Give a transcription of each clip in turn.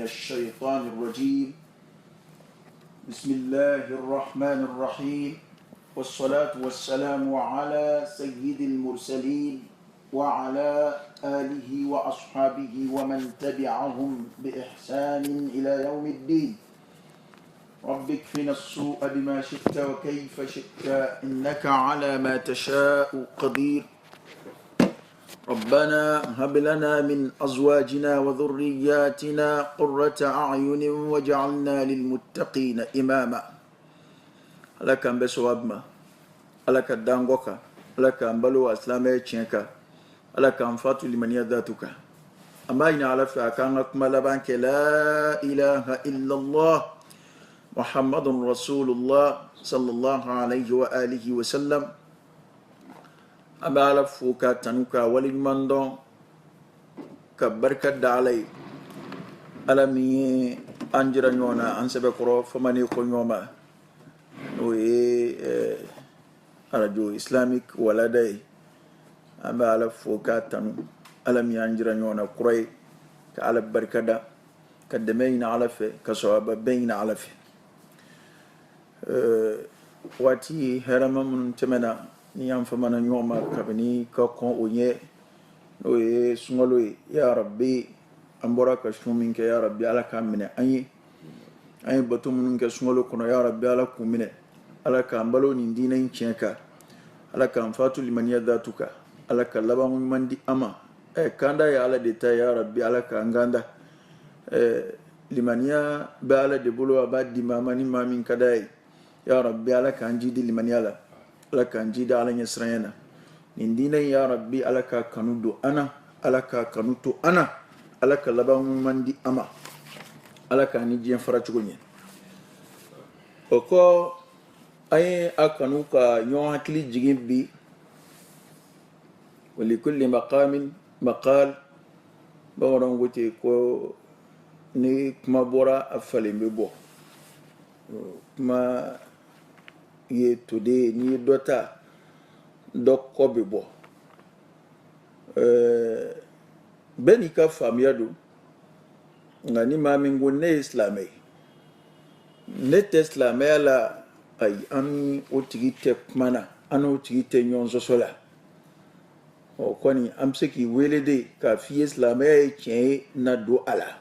الشيطان الرجيم. بسم الله الرحمن الرحيم، والصلاة والسلام على سيد المرسلين وعلى آله وأصحابه ومن تبعهم بإحسان إلى يوم الدين. رب اكفنا السوء بما شئت وكيف شئت، إنك على ما تشاء قدير. ربنا هب لنا من أزواجنا وذرياتنا قرة أعين واجعلنا للمتقين إماما. لك أن بسوابما، لك الدانغوك، لك أن بلو أسلامي تشينك، لك أن فاتو لمن يذاتك. أما إن على فأكانك ملبانك لا إله إلا الله محمد رسول الله صلى الله عليه وآله وسلم. أبا فوكا تنوكا ولمندون كبركة دالي ألمي أنجر نيونا أنسبكرو فماني كنيوما وي أرجو إسلامك ولدي أبا فوكا تنو ألمي أنجر نيونا قري كعلى بركة دا كدمين على في كسواب بين على في واتي هرم من تمنا ni yan fama na nyoma kabini ka kon onye no ye sungalo ya rabbi ambora ka shumin ke ya rabbi ala ka mine ayi batum nun ke sungalo kono ya rabbi ala ku mine ala ka ambalo ni dinin chenka ala ka fatu liman yadatuka ala ka laban mandi ama kanda ya ala de ta ya rabbi ala ka nganda limania ba ala de bolo ba di mama ni mamin kadai ya rabbi ala ka anjidi limania la لك أنجد على يسرينا ندينا يا ربي ألك كنودو أنا ألك كنوتو أنا ألك لبام من دي أما ألك نيجي فراتشوني أكو أي أكنوكا يوم هكلي جيب بي ولكل مقام مقال بوران وتي كو ني كما بورا أفلي بيبو كما ye today ni dota dokko bebo beni ka famiyadu ngani mamingo ne islamai ne teslamai la ay an otigite mana an otigite nyonzo sola o koni amseki welede ka fi islamai che na do ala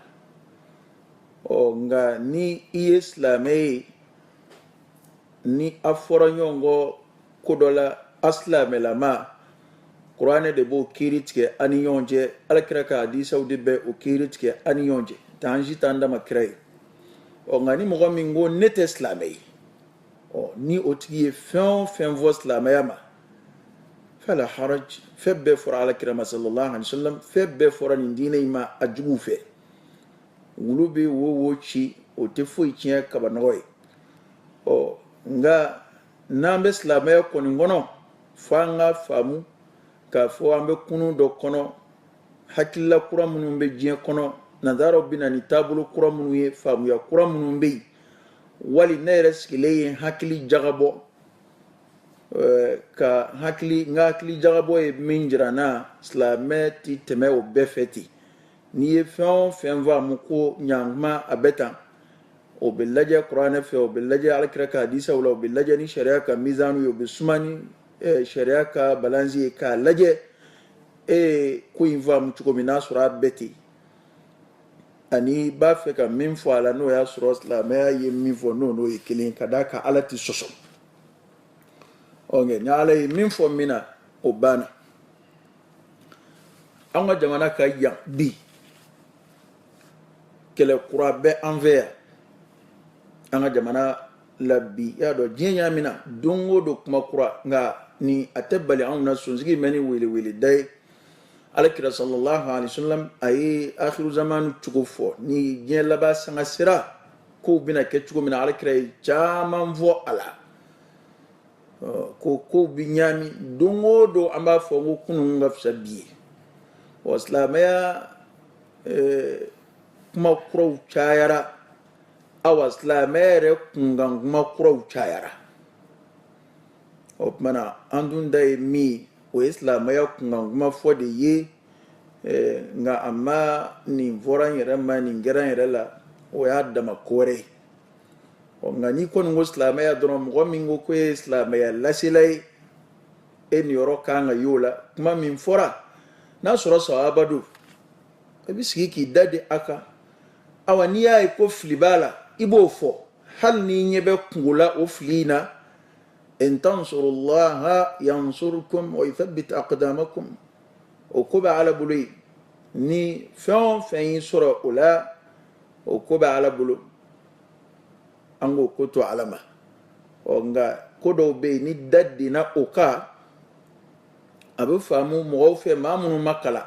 o nga ni islamai ni afora nyongo kodola asla melama qur'ane de bo kiritke ani yonje alakira ka hadisa de be o kiritke ani yonje tanji tanda makrai o ngani mo mingo net islamai o ni otiye fin vos la mayama fala haraj febbe for alakira sallallahu alaihi wasallam febbe for ni dine ma ajugu fe wulubi wo chi o te foi tia kabanoy o nga nambe islamaya koni ngono fanga famu ka fo ambe kunu do kono hakilla kura munum be jien kono nadaro bina ni tabulu kura munu ye famu ya kura munum be wali nere skile hakili jagabo ka hakili jagabo e minjira na islameti teme o befeti ni ye fen va muko nyangma abeta o billaje qur'ana fe o billaje alkraka hadisa wala o billaje ni sharia ka mizanu yo bismani sharia ka balanzi ka laje ku inva mutuko minasura beti ani ba fe ka min fo ala no ya sura islam ya ye min fo no ikilin kadaka alati soso onge nyala ye min fo mina o bana anga jamana ka ya bi kele qurabe envers anga jamana labbi ya do jenya mina dongo do kuma kura nga ni atabali amna sunzigi mani wili dai alakira sallallahu alaihi wasallam ay akhiru zaman chukufo ni jella ba sanga sira ko bina ke chugo mina alakira jaman vo ala ko binyami dongo do amba fo ngo kunu ngafsa bi waslamaya kuma kura chayara awas la mere kungang makro chayara op mana andun dai mi o islam ya kungang ma fode ye nga amma nin foran yɛrɛ ma nin gɛrɛn yɛrɛ la o y'a dama kore nga ni kɔni ko silamɛya dɔrɔn mɔgɔ min ko ko ye silamɛya lasela ye e ni yɔrɔ kan ka y'o la kuma min fɔra n'a sɔrɔ sahaba do i bɛ sigi k'i da di a kan awa n'i y'a ye ko fili b'a la i b'o fɔ hali n'i ɲɛ bɛ kungo la o fili in na in tansurullaha yansurkum wa yuthabbit aqdamakum o ko bɛ ala bolo yen ni fɛn o fɛn y'i sɔrɔ o la o ko bɛ ala bolo an k'o ko to ala ma nka ko dɔw bɛ yen ni da dina o kan a bɛ faamu mɔgɔw fɛ maa minnu ma kalan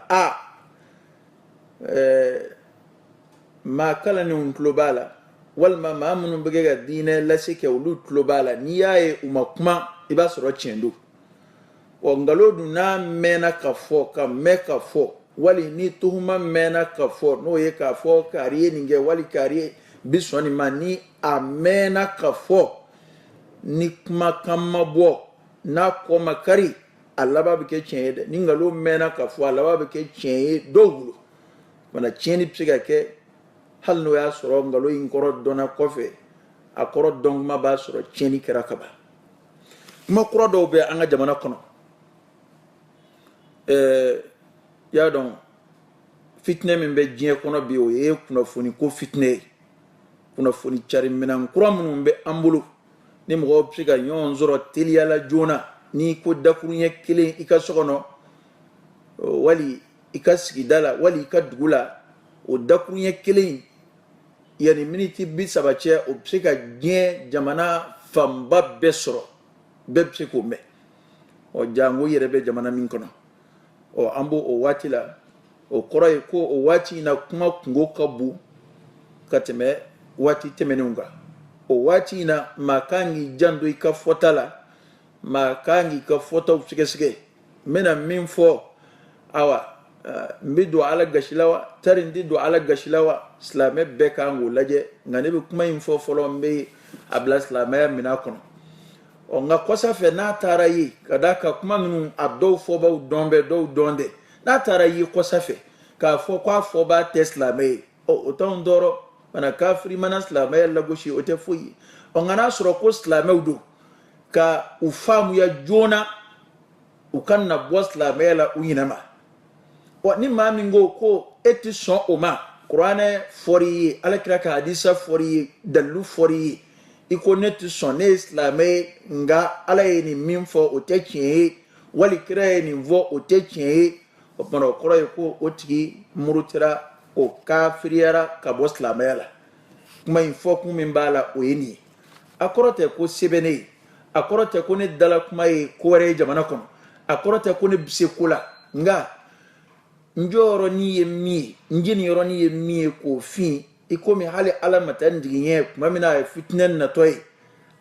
maa kalannenw tulo b'a la walima maa minnu bɛ kɛ ka diinɛ lase kɛ olu tulo b'a la n'i y'a ye u ma kuma i b'a sɔrɔ tiɲɛ don nkalon dun n'a mɛnna ka fɔ ka mɛn ka fɔ wali ni tuhuma mɛnna ka fɔ n'o ye k'a fɔ kari ye nin kɛ wali kari ye bi sɔn nin ma ni a mɛnna ka fɔ ni kumakan ma bɔ n'a kɔ ma kari a laban bɛ kɛ tiɲɛ ye dɛ ni nkalon mɛnna ka fɔ a laban bɛ kɛ tiɲɛ ye dɔw bolo mana tiɲɛni bɛ se ka kɛ hali n'o y'a sɔrɔ nkalon in kɔrɔ dɔnna kɔfɛ a kɔrɔ dɔn kuma b'a sɔrɔ tiɲɛni kɛra kaban kuma kura dɔw bɛ an ka jamana kɔnɔ y'a dɔn fitinɛ min bɛ diɲɛ kɔnɔ bi o ye kunnafoni ko fitinɛ ye kunnafoni cari minɛn kura minnu bɛ an bolo ni mɔgɔw bɛ se ka ɲɔgɔn sɔrɔ teliyala joona n'i ko dakuruɲɛ kelen i ka so kɔnɔ wali i ka sigida la wali i ka dugu la o dakuruɲɛ kelen yanni miniti 30 cɛ o bɛ se ka diɲɛ jamana fanba bɛɛ sɔrɔ bɛɛ bɛ se k'o mɛn jango yɛrɛ bɛ jamana min kɔnɔ an b'o o waati la o kɔrɔ ye ko o waati in na kuma kungo ka bon ka tɛmɛ waati tɛmɛnenw kan o waati in na maa kan k'i janto i ka fɔta la maa kan k'i ka fɔtaw sɛgɛsɛgɛ n bɛna min fɔ awa n bɛ don ala gasi la wa tari n tɛ don ala gasi la wa silamɛ bɛɛ kan k'o lajɛ nka ne bɛ kuma in fɔ fɔlɔ n bɛ a bila silamɛya minɛn kɔnɔ nka kɔsa fɛ n'a taara ye ka d'a kan kuma minnu a dɔw fɔbaw dɔn bɛ dɔw dɔn tɛ n'a taara ye kɔsa fɛ k'a fɔ k'a fɔba tɛ silamɛ ye o t'anw tɔɔrɔ mana kafiri mana silamɛya lagosi o tɛ foyi ye nka n'a sɔrɔ ko silamɛw don ka u faamuya joona u ka na bɔ silamɛya la u ɲinɛ ma ni maa min ko e tɛ sɔn o ma kuranɛ fɔri ye alakira ka hadisa fɔri ye dalilu fɔri ye i ko ne tɛ sɔn ne ye silamɛ ye nka ala ye nin min fɔ o tɛ tiɲɛ ye wali kira ye nin fɔ o tɛ tiɲɛ ye o tuma o kɔrɔ ye ko o tigi murutira o kafiriyara ka bɔ silamɛya la kuma in fɔ kun min b'a la o ye nin ye a kɔrɔ tɛ ko se bɛ ne ye a kɔrɔ tɛ ko ne dala kuma ye ko wɛrɛ ye jamana kɔnɔ a kɔrɔ tɛ ko ne bɛ se ko la nka n jɔyɔrɔnin ye min ye n jeniyɔrɔnin ye min ye k'o fin i komi hali ala ma taa n jigiɲɛ tuma min na a ye fitinɛ natɔ ye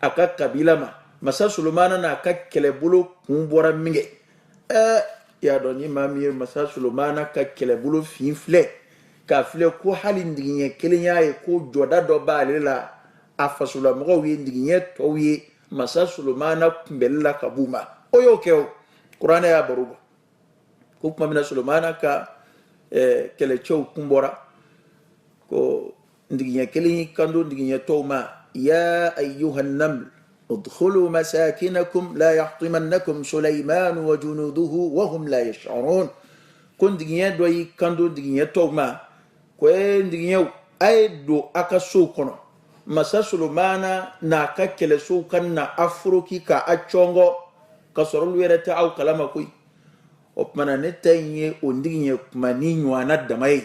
a ka kabila ma masa solomana n'a ka kɛlɛbolo kun bɔra min kɛ y'a dɔn ni maa min ye masa solomana ka kɛlɛbolo fin filɛ k'a filɛ ko hali ndigiɲɛ kelen y'a ye ko jɔda dɔ b'ale la a fasolamɔgɔw ye ndigiɲɛ tɔw ye masa solomana kunbɛli la ka b'u ma o y'o kɛ o kuranɛ y'a baro bɔ ko tuma min na solomana ka kɛlɛcɛw kun bɔra ko ndigiɲɛ kelen y'i kanto ndigiɲɛ tɔw ma ya ayyuhan naml ادخلوا مساكنكم لا يحطمنكم سليمان وجنوده وهم لا يشعرون كون دغنيا دوي كاندو دغنيا توما كوين دغنيا اي دو اكا سو كونو مسا سليمان نا كاكل سو كان افروكي كا اچونغو كسرول ويرتا او كلام كوي opmana netanye o ndغنيا كماني نوانا دماي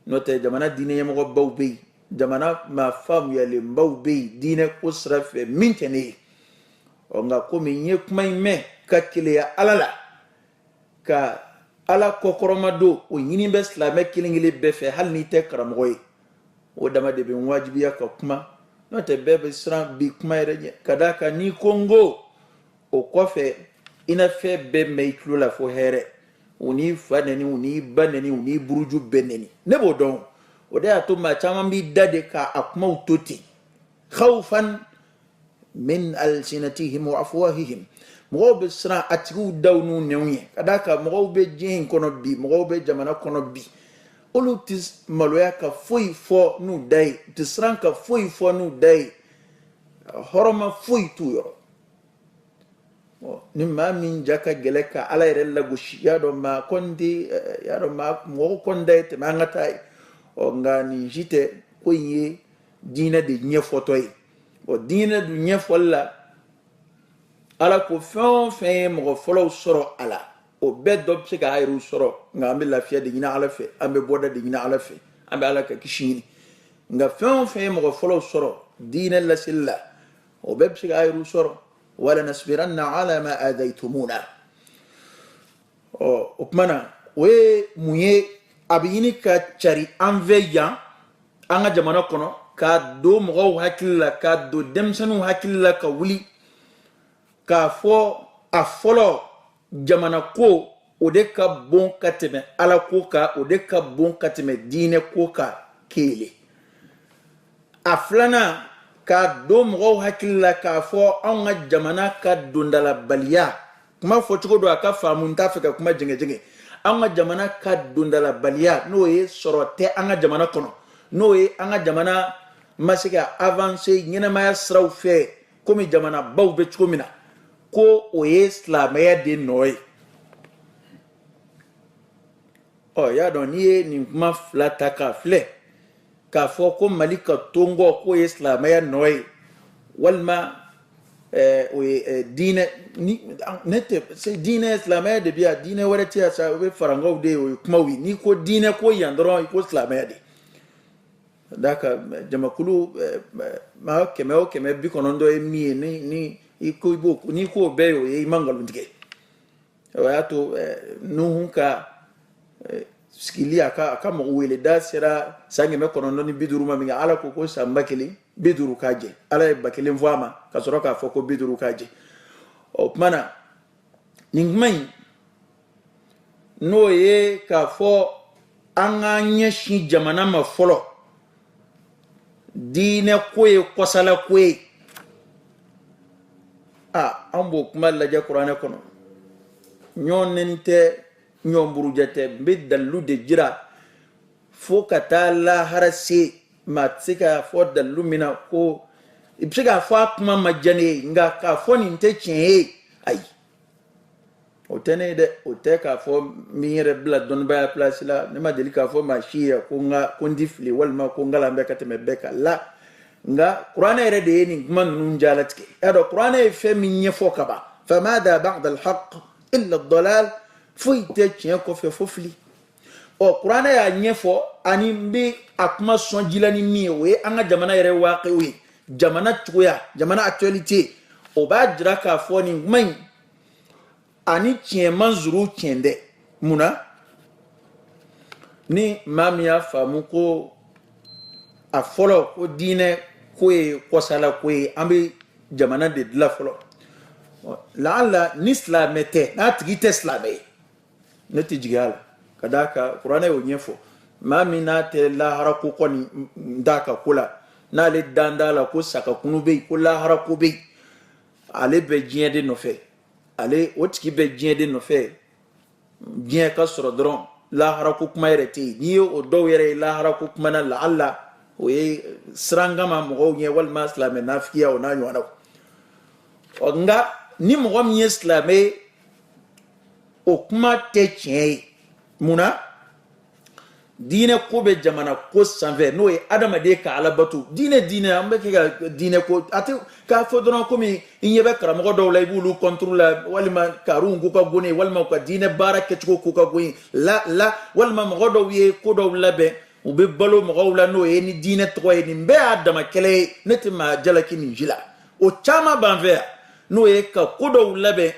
نوتي جمانا دينيه مغو باوبي jamana ma fam yale mbawbe dine ko srafe mintene nga ko mi nye kuma ime ka kiliya alala ka ala kokoroma do o nyini be islame kilingile be fe hal ni te karamoy o dama de be wajibiya ka kuma no te bebe sra bi kuma reje kadaka ni kongo o kofe ina fe be meitlu la fo here uni faneni uni baneni uni buruju beneni nebo don ودي أتوما تمام بيدادك أقموتتي خوفا من ألسنتهم وأفواههم mɔgɔw bɛ siran a tigiw daw n'u nɛnw ye ka d'a kan mɔgɔw bɛ diɲɛ in kɔnɔ bi mɔgɔw bɛ jamana kɔnɔ bi olu tɛ maloya ka foyi fɔ n'u da ye u tɛ siran ka foyi fɔ n'u da ye hɔrɔnma foyi t'u yɔrɔ ni maa min ja ka gɛlɛ ka ala yɛrɛ lagosi y'a dɔn maa kɔni tɛ y'a dɔn maa mɔgɔ kɔni da ye tɛmɛ an ka taa ye nka nin si tɛ ko in ye diinɛ de ɲɛfɔtɔ ye diinɛ dun ɲɛfɔli la ala ko fɛn o fɛn ye mɔgɔ fɔlɔw sɔrɔ a la o bɛɛ dɔ bɛ se ka ayɛrɛw sɔrɔ nka an bɛ lafiya de ɲini ala fɛ an bɛ bɔda de ɲini ala fɛ an bɛ ala ka kisi ɲini nka fɛn o fɛn ye mɔgɔ fɔlɔw sɔrɔ diinɛ laseli la o bɛɛ bɛ se ka ayɛrɛw sɔrɔ wala nasbiranna ala ma adaytumuna o tuma na o ye mun ye a bɛ ɲini ka cari an fɛ yan an ka jamana kɔnɔ k'a don mɔgɔw hakili la k'a don denmisɛnninw hakili la ka wuli k'a fɔ a fɔlɔ jamana ko o de ka bon ka tɛmɛ ala ko kan o de ka bon ka tɛmɛ diinɛ ko kan kelen a filanan k'a don mɔgɔw hakili la k'a fɔ anw ka jamana ka dondalabaliya kuma fɔcogo don a ka faamu n t'a fɛ ka kuma jɛngɛjɛngɛ anw ka jamana ka dondalabaliya n'o ye sɔrɔ tɛ an ka jamana kɔnɔ n'o ye an ka jamana ma se ka avancer ɲɛnamaya siraw fɛ komi jamana baw bɛ cogo min na ko o ye silamɛya de nɔ ye y'a dɔn n'i ye nin kuma fila ta k'a filɛ k'a fɔ ko mali ka tɔngɔ k'o ye silamɛya nɔ ye walima o ye diinɛ ne tɛ diinɛ silamɛya de bɛ yan diinɛ wɛrɛ tɛ yan sa o bɛ farankaw de ye o ye kumaw ye n'i ko diinɛ ko yan dɔrɔn i ko silamɛya de da ka jamakulu maa 100 o 190 ye min ye ni i ko i b'o n'i ko bɛɛ ye o ye i man nkalon tigɛ o y'a to nuhu ka sigili a ka mɔgɔ wele da sera san 950 ma min kɛ ala ko san 50 k'a jɛ ala ye 1000 fɔ a ma ka sɔrɔ k'a fɔ ko 50 k'a jɛ o tuma na nin kuma in n'o ye k'a fɔ an ka ɲɛsin jamana ma fɔlɔ diinɛ ko ye kɔsala ko ye an b'o kuma lajɛ kuranɛ kɔnɔ ɲɔgɔn nɛni tɛ ɲɔgɔn buruja tɛ n bɛ dalilu de jira fo ka taa lahara se maa tɛ se k'a fɔ dalilu min na ko i bɛ se k'a fɔ a kuma ma diya ne ye nka k'a fɔ nin tɛ tiɲɛ ye ayi o tɛ ne ye dɛ o tɛ k'a fɔ n bɛ n yɛrɛ bila dɔnnibaya pilasi la ne ma deli k'a fɔ maa si ye ko n tɛ fili walima ko n kalan bɛ ka tɛmɛ bɛɛ kan la nka kuranɛ yɛrɛ de ye nin kuma ninnu jalatigɛ y'a dɔn kuranɛ ye fɛn min ɲɛfɔ ka ban famada ba'da al-haqq illa ad-dalal foyi tɛ tiɲɛ kɔfɛ fo fili kuranɛ y'a ɲɛfɔ ani n bɛ a kuma sɔn ji la ni min ye o ye an ka jamana yɛrɛ waaqiw ye jamana cogoya jamana actualité o b'a jira k'a fɔ nin kuma in ani tiɲɛ manzuru tiɲɛ dɛ munna ni maa min y'a faamu ko a fɔlɔ ko diinɛ ko ye kɔsala ko ye an bɛ jamana de dilan fɔlɔ laala ni silamɛ tɛ n'a tigi tɛ silamɛ ye ne tɛ jigin a la ka d'a kan kuranɛ y'o ɲɛfɔ maa min n'a tɛ lahara ko kɔni n t'a ka ko la n'ale dan t'a la ko sagakunu bɛ yen ko lahara ko bɛ yen ale bɛ diɲɛ de nɔfɛ ale o tigi bɛ diɲɛ de nɔfɛ diɲɛ ka sɔrɔ dɔrɔn lahara ko kuma yɛrɛ tɛ yen n'i ye o dɔw yɛrɛ ye lahara ko kuma na laala o ye siran kama mɔgɔw ɲɛ walima silamɛ nafigiya o n'a ɲɔgɔnnaw nka ni mɔgɔ min ye silamɛ ye o kuma tɛ tiɲɛ ye munna diinɛ ko bɛ jamana ko sanfɛ n'o ye adamaden ka alabato diinɛ an bɛ kɛ ka diinɛ ko a tɛ k'a fɔ dɔrɔn komi i ɲɛ bɛ karamɔgɔ dɔw la i b'olu contrôle la walima karuw ko ka gon ye walima u ka diinɛ baara kɛcogo ko ka gon ye walima mɔgɔ dɔw ye ko dɔw labɛn u bɛ balo mɔgɔw la n'o ye ni diinɛ tɔgɔ ye nin bɛɛ y'a dama kɛlɛ ye ne tɛ maa jalaki nin ji la o caman b'an fɛ yan n'o ye ka ko dɔw labɛn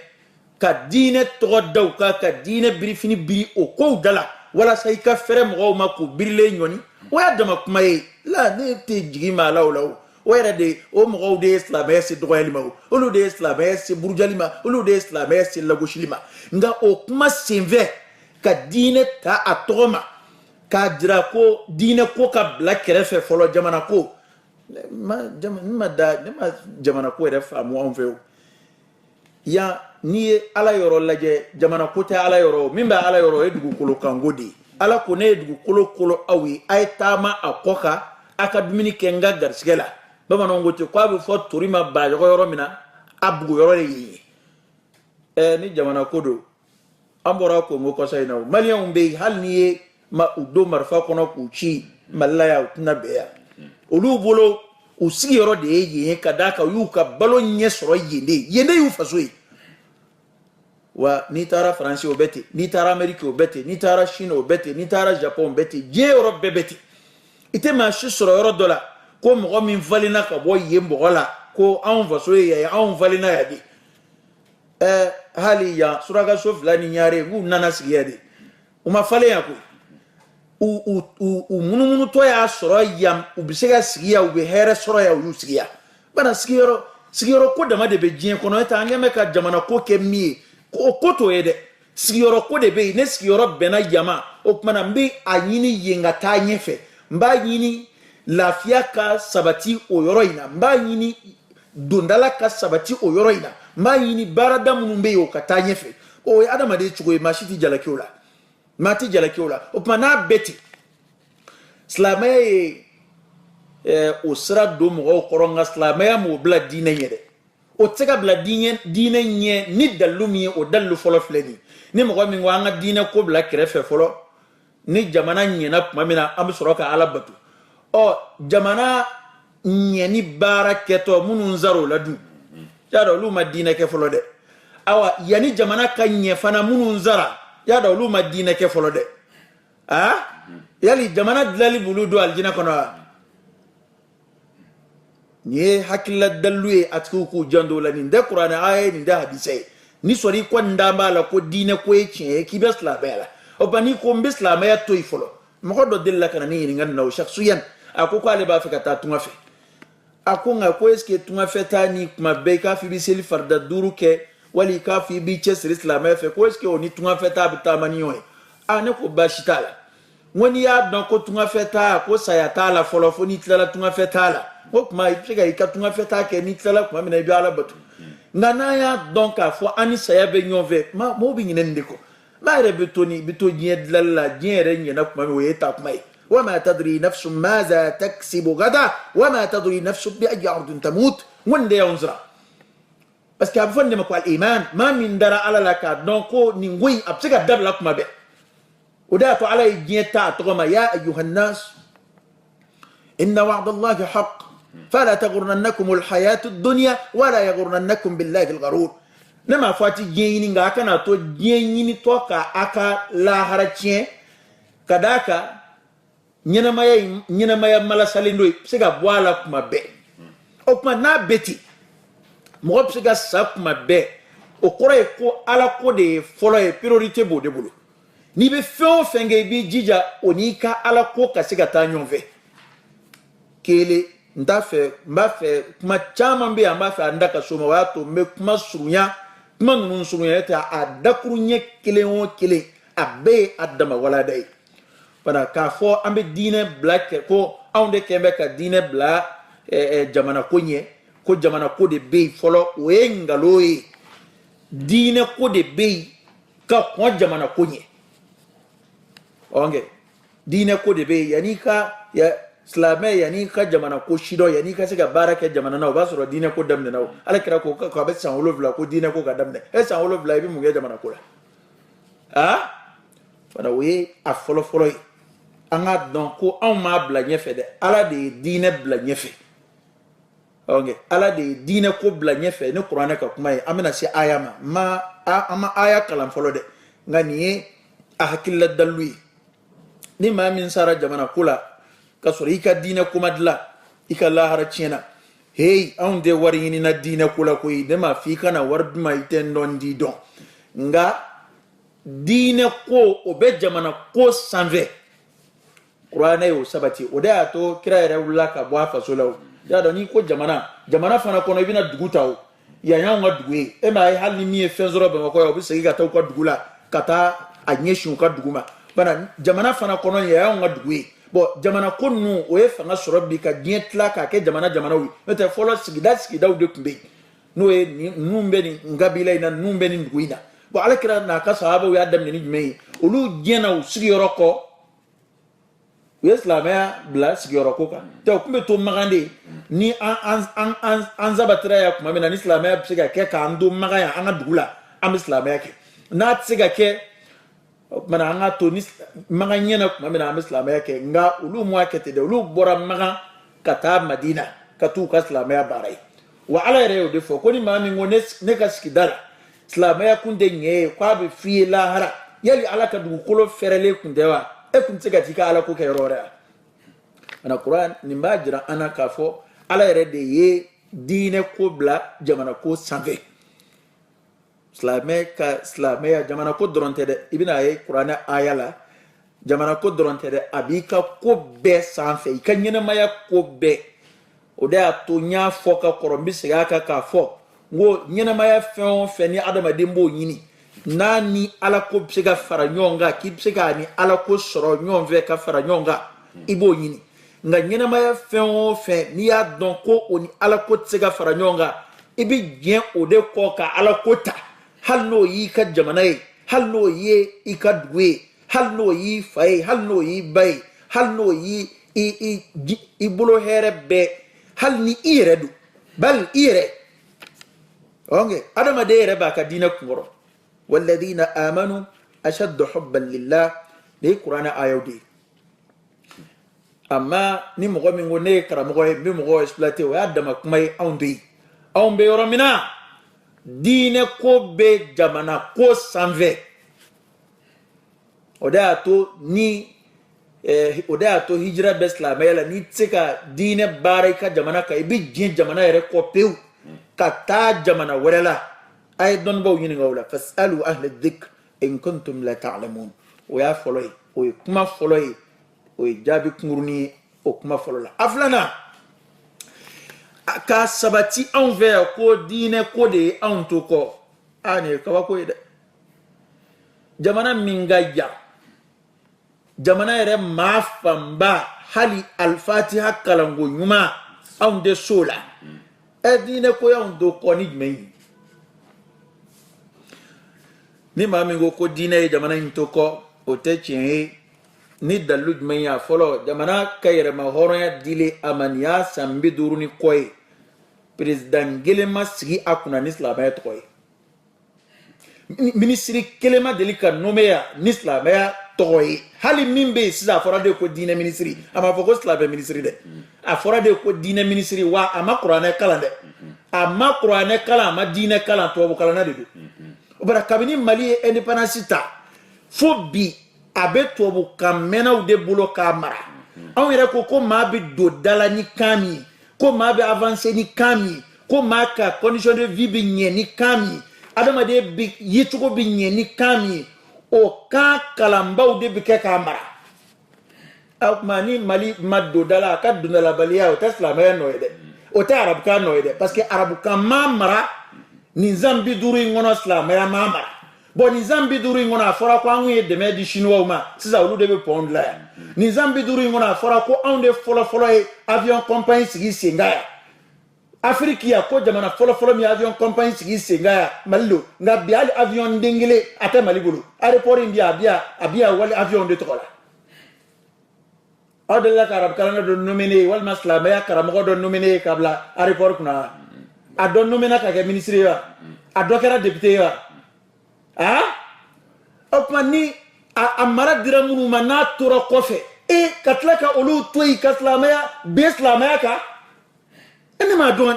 ka diinɛ tɔgɔ da u kan ka diinɛ birifini biri o kow da la walasa i ka fɛrɛ mɔgɔw ma k'u birilen ɲɔni o y'a dama kuma ye la ne tɛ jigin maa la o la o yɛrɛ de o mɔgɔw de ye silamɛya se dɔgɔyali ma olu de ye silamɛya se burujali ma olu de ye silamɛya se lagosili ma nka o kuma senfɛ ka diinɛ ta a tɔgɔ ma k'a jira ko diinɛ ko ka bila kɛrɛfɛ fɔlɔ jamana ko ne ma jamana ko yɛrɛ faamu anw fɛ o ya ni ala yoro laje jamana ko te ala yoro min ba ala yoro e dugukolo kango de ala ko ne dugukolo kolo awi ay tama akoka akadmini kenga garsigela bamana ngote kwa be fo turima ba yoro mina abugo yoro yi ni jamana kodo ambora ko ngo ko sayna maliyan umbe hal ni ma udo marfa kono ku chi malaya utna beya olu bolo usi yoro de yi kadaka yuka balo nye soro yende yu fasoyi wa ni tara France obete ni tara Amerique obete ni tara Chine obete ni tara Japon obete je Europe bebete ite ma shi soro yoro dola ko mo min valina ka boy yembo wala ko an fasoyi ya an valina ya di hali ya suraga shof la ni nyare ngu nana sigiyade uma fale ya ko u munu to ya soro yam u bisega sigiya u be here soro ya u sigiya bana sigiyoro ko dama de be jien kono eta ngeme ka jamana ko ke mi ko to yede sigiyoro ko de be ne sigiyoro bena yama o kuma mbi anyini yenga ta nyefe mba yini lafia ka sabati o yoro ina mba yini dondala ka sabati o yoro ina mba yini barada munumbe o ka ta nyefe o adama de chugo e mashiti jalakiola mati jalakiola o kuma na beti slamay o sira do mo koronga slamay mo bla dine yede o tsega bla dine nye ni dalumi o dallu folo fleni ni mo mi wanga dine ko bla krefe folo ni jamana nyena kuma mina am soroka alabatu o jamana nyeni bara keto munun zaro ladu yado luma dine ke folo de awa yani jamana ka nyefana munun zara yado luma dine ke folo de yali jamana dilali buludu aljina kono ni hakilla dalluye atku ku jandola ni de qur'ana ay ni da hadise ni sori ko ndamba la ko dine ko eche ki besla bela o bani ko besla ma ya toy folo mo ko do dilla kana ni ngan naw shakhsiyan ako ko ale ba fika ta tunga fe ako nga ko eske tunga fe tani kuma be ka fi bi sel farda duru ke wali ka fi bi ches islam fe ko eske oni tunga fe ta bitamani yoy ane ko bashitala woni ya don ko tunga fe ta ko sayata la folo foni tla tunga fe ta la ko kuma ipega ikatunga feta ke ni tsala kuma mina bi ala batu ngana ya donc a fo ani saya be nyove ma mo bi nyine ndiko ma re betoni bito nyedlalla jere nyena kuma we eta kuma wa ma tadri nafsu madha taksibu gada wa ma tadri nafsu bi ayi ardin tamut wonde ya unzra parce que abfon ma ko al iman ma min dara ala laka donc ko ni ngui absega dabla kuma be oda to ala jeta to ma ya ayuhan nas inna wa'da allahi haqq فلا تغرنكم الحياة الدنيا ولا يغرنكم بالله الغرور نما فاتي جيني غاكا ناتو جيني توكا اكا لا هرچين كداكا نينا مايا مالا ساليندوي سيغا بوالا كما بي او كما نا بيتي موب سيغا سا كما بي او كوراي كو على كو دي فولو priorité بو دي بولو ني بي فيو فنگي بي جيجا اونيكا على كو كا سيغا تا نيونفي كيلي ndafe mbafe kuma chama mbe ambafe andaka soma wato me kuma surunya kuma nunun surunya ta adakurunye kile o kile abe adama wala dai para ka fo ambe dine black ko aunde kembe ka dine bla jamana konye ko jamana ko de be folo wengaloyi dine ko de be ka ko jamana konye onge dine ko de be yani ka ya slame yani ka jamana ko shido yani ka siga baraka jamana na basoro dine ko damne na ala kira ko ka be san wolovla ko dine ko ka damne san wolovla bi mu ge jamana ko la fana we a folo anga donc ko on ma bla nyefe de ala de dine bla nyefe onge ala de dine ko bla nyefe ne qur'ana ka kuma amina si ayama ma ama aya kalam folo de ngani a hakilla dalwi ni ma min sara jamana kula kasoro ika dina kuma dla ika lahara chena hey on de wari ni na dina kula ko de ma fi kana war ma iten don di don nga dina ko obe jamana ko sanve qur'ana yo sabati oda to kira era wala ka bwa fasolaw ya do ni ko jamana fana ko no bina dugutaw ya nya nga dugue e ma hali mi e fenzoro be ko yo bi segi ka taw ko dugula kata anyeshu ka duguma bana jamana fana ko no ya nga dugue bo jamana konu o e fanga sorobi ka dietla ka ke jamana wi mete folo sigida de kumbe no e numbe ni ngabila ina numbe ni nduina bo ala kira na ka sahaba wi adam ni jmei ulu jena u sigi yoroko islamaya bla sigi yoroko ka te kumbe to magande ni an zabatra ya kuma mena ni islamaya siga ke ka ando magaya anga dugula am islamaya ke na siga ke mana anga to ni maganya kuma mena am islamaya ke nga ulu mu akete de ulu bora maga kata madina katu ka islamaya barai wa ala yɛrɛ de fɔ ko ni maa min ko ne ka sigida la silamɛya kun tɛ ɲɛ ye k'a bɛ f'i ye lahara yali ala ka dugukolo fɛrɛlen kun tɛ wa e kun tɛ se ka t'i ka ala ko kɛ yɔrɔ wɛrɛ wa ana kuran nin b'a jira an na k'a fɔ ala yɛrɛ de ye diinɛ ko bila jamana ko sanfɛ silamɛya jamana ko dɔrɔn tɛ dɛ i bɛna ye kuranɛ aya la jamana ko dɔrɔn tɛ dɛ a b'i ka ko bɛɛ sanfɛ i ka ɲɛnɛmaya ko bɛɛ o de y'a to n y'a fɔ ka kɔrɔ n bɛ segin a kan k'a fɔ n ko ɲɛnɛmaya fɛn o fɛn ni adamaden b'o ɲini n'a ni ala ko bɛ se ka fara ɲɔgɔn kan k'i bɛ se k'a ni ala ko sɔrɔ ɲɔgɔn fɛ ka fara ɲɔgɔn kan i b'o ɲini nka ɲɛnɛmaya fɛn o fɛn n'i y'a dɔn ko o ni ala ko tɛ se ka fara ɲɔgɔn kan i bɛ diɲɛ o de kɔ ka ala ko ta hali n'o y'i ka jamana ye hali n'o ye i ka dugu ye hali n'o y'i fa ye hali n'o y'i ba ye hali n'o y'i i bolo hɛrɛ bɛɛ hal ni ire du bal ire onge adama de ire ba ka dina kumoro walladina amanu ashaddu hubban lillah de qur'ana ayodi amma ni mo gomi ngone kara mo goy bi mo go exploiter wa adama kumay on be yoromina dine ko be jamana ko sanve oda to ni oda to hijra besla mayala ni tsika dine bare ka jamana ka ibi jin jamana yere ko pew ka ta jamana werela ay don bo yini ngawla fasalu ahli dhikr in kuntum la ta'lamun o ya foloi o kuma foloi o jabi kungurni o kuma folola aflana ka sabati an ve ko dine ko de an to ko ane ka ko ide jamana mingaya jamana yɛrɛ maa fanba hali alfatiha kalango ɲuman anw de so la diinɛ ko y'anw do kɔ ni jumɛn ye ni maa min ko diinɛ ye jamana in to kɔ o tɛ tiɲɛ ye ni dalilu jumɛn ye a fɔlɔ jamana ka yɛrɛma hɔrɔnya dile a ma nin y'a san 50 ni kɔ ye président kelen ma sigi a kunna ni silamɛya tɔgɔ ye minisiri kelen ma deli ka nomeya ni silamɛya tɔgɔ ye hali min bɛ yen sisan a fɔra de ko diinɛ minisiri a ma fɔ ko silamɛ minisiri dɛ a fɔra de ko diinɛ minisiri wa a ma kuranɛ kalan dɛ a ma kuranɛ kalan a ma diinɛ kalan tubabu kalanna de don o bara kabini mali ye indépendance ta fo bi a bɛ tubabu kan mɛnnaw de bolo k'a mara anw yɛrɛ ko maa bɛ don da la ni kan min ye ko maa bɛ avancer ni kan min ye ko maa ka condition de vie bɛ ɲɛ ni kan min ye adamaden bɛ yecogo bɛ ɲɛ ni kan min ye o kan kalanbaw de bɛ kɛ k'a mara o tuma ni mali ma don da la a ka dondalabaliya o tɛ silamɛya nɔ ye dɛ o tɛ arabukan nɔ ye dɛ parce que arabukan ma mara nin zan 50 in kɔnɔ silamɛya ma mara bon nin zan 50 in kɔnɔ a fɔra ko anw ye dɛmɛ di chinois ma sisan olu de bɛ pɔn dilan yan nin zan 50 in kɔnɔ a fɔra ko anw de fɔlɔ-fɔlɔ ye avion compagnie sigi sen kan yan Afrique ya ko jamana fɔlɔ-fɔlɔ min avion compagnie sigi sen kan yan Mali don nka bi hali avion den kelen a tɛ Mali bolo aéroport in bi a bi a wali avion de tɔgɔ la aw delila ka arabukalan dɔ nomine walima silamɛya karamɔgɔ dɔ nomine ka bila aéroport kunna a dɔ nomina ka kɛ ministre ye wa a dɔ kɛra député ye wa o tuma ni a mara dira minnu ma n'a tora kɔfɛ ka tila ka olu to yen ka silamɛya ben silamɛya kan ne m'a dɔn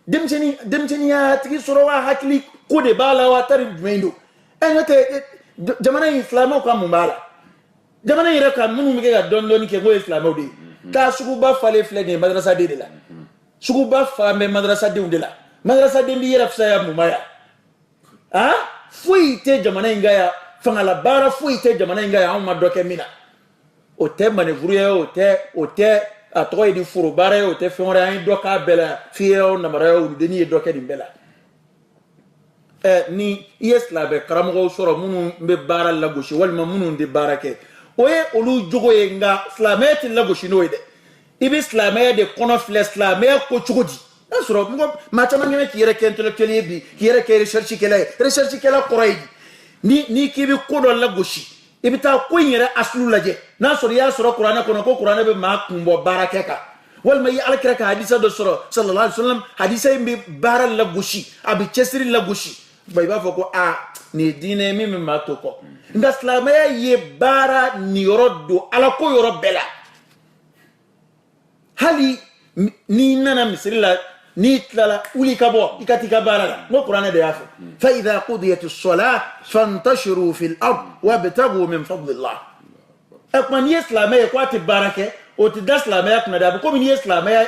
denmisɛnninya tigi sɔrɔ wa hakili ko de b'a la wa tari jumɛn don n'o tɛ jamana in silamɛw ka mun b'a la jamana yɛrɛ ka minnu bɛ kɛ ka dɔɔni kɛ k'o ye silamɛw de ye k'a suguba falen filɛ nin ye madrasaden de la suguba fan bɛ madrasadenw de la madrasaden b'i yɛrɛ fisaya mun ma yan foyi tɛ jamana in ka yan fangala baara foyi tɛ jamana in ka yan anw ma dɔ kɛ min na o tɛ manevuru ye o tɛ a tɔgɔ ye di foro baara ye o tɛ fɛn wɛrɛ an ye dɔ k'a bɛɛ la fiyɛ namara ye wuludennin ye dɔ kɛ nin bɛɛ la ni i ye silamɛ karamɔgɔw sɔrɔ minnu bɛ baara lagosi walima minnu tɛ baara kɛ o ye olu jogo ye nka silamɛya tɛ lagosi n'o ye dɛ i bɛ silamɛya de kɔnɔ filɛ silamɛya ko cogo di asro ma chama ngene ki yere ke intellectuel bi ki yere ke recherche kela koray ni ki bi ko do la goshi ibita ko yere aslu laje na soro ya soro qur'ana kono ko qur'ana be ma kumbo barakeka wal may alkira ka hadisa do soro sallallahu alaihi wasallam hadisa bi baral la goshi abi chesri la goshi bay ba foko ni dine mi ma to ko nda islamaya ye bara ni yorodo ala ko yoro bela hali ni nana misrila ni tlala uli kabo ikati kabara mo qur'ana de yafu fa idha qudiyat as-salah fantashiru fil ard wabtagu min fadlillah akman islamaya ko ati barake o ti islamaya kuna da ko ni islamaya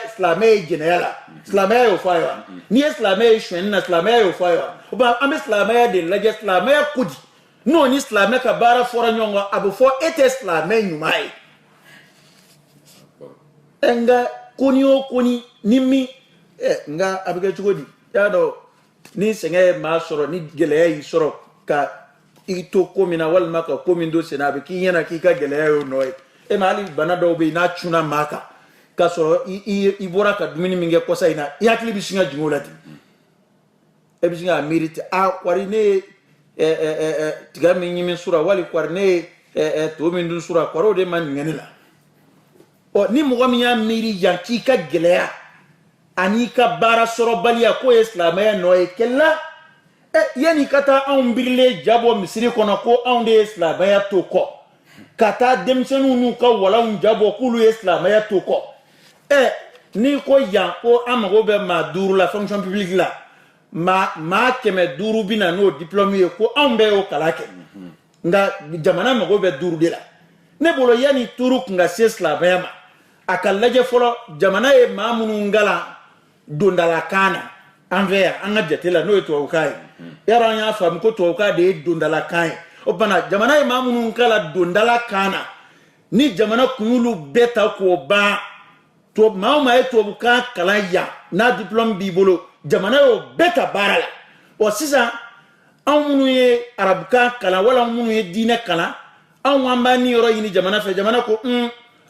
generala islamaya yo fayo ni islamaya shwenna islamaya yo fayo ba am islamaya de la islamaya kudi no ni islamaya ka bara fora nyongo abu fo ete islamaya nyumai enga kuni nimi nga abige chugodi yado ni senge ma soro ni gele yi soro ka ito komina wal maka komindo senabe ki yana ki ka gele yo noy e mali banado be na chuna maka ka soro i bora ka dumini minge kosa ina yakli bisinga jingolati e bisinga mirite warine tigami nyimi sura wali warine to mindu sura kwaro de man ngenela o ni mugami ya miri yanki ka gele ani ka bara soro balia ko islamaya noy kella yani kata on birle jabo misri kono ko on de islamaya to ko kata demsenu nu ka wala un jabo kulu islamaya to ko ni ko yan ko amago be ma duru la fonction publique la ma keme duru bina no diplôme ko on be o kalake nga jamana mago be duru de la ne bolo yani turuk nga islamaya ma akalaje folo jamana e mamunu ngala dondala kana envers anga jetela no to kai yara nya fam ko to ka de dondala kai obana jamana imamunu kala dondala kana ni jamana kunulu beta ko ba to mauma e to buka kala ya na diplôme bibolo jamana yo beta barala o sisa amunu ye arabuka kala wala amunu ye dina kala an wamba ni yoro yini jamana fe jamana ko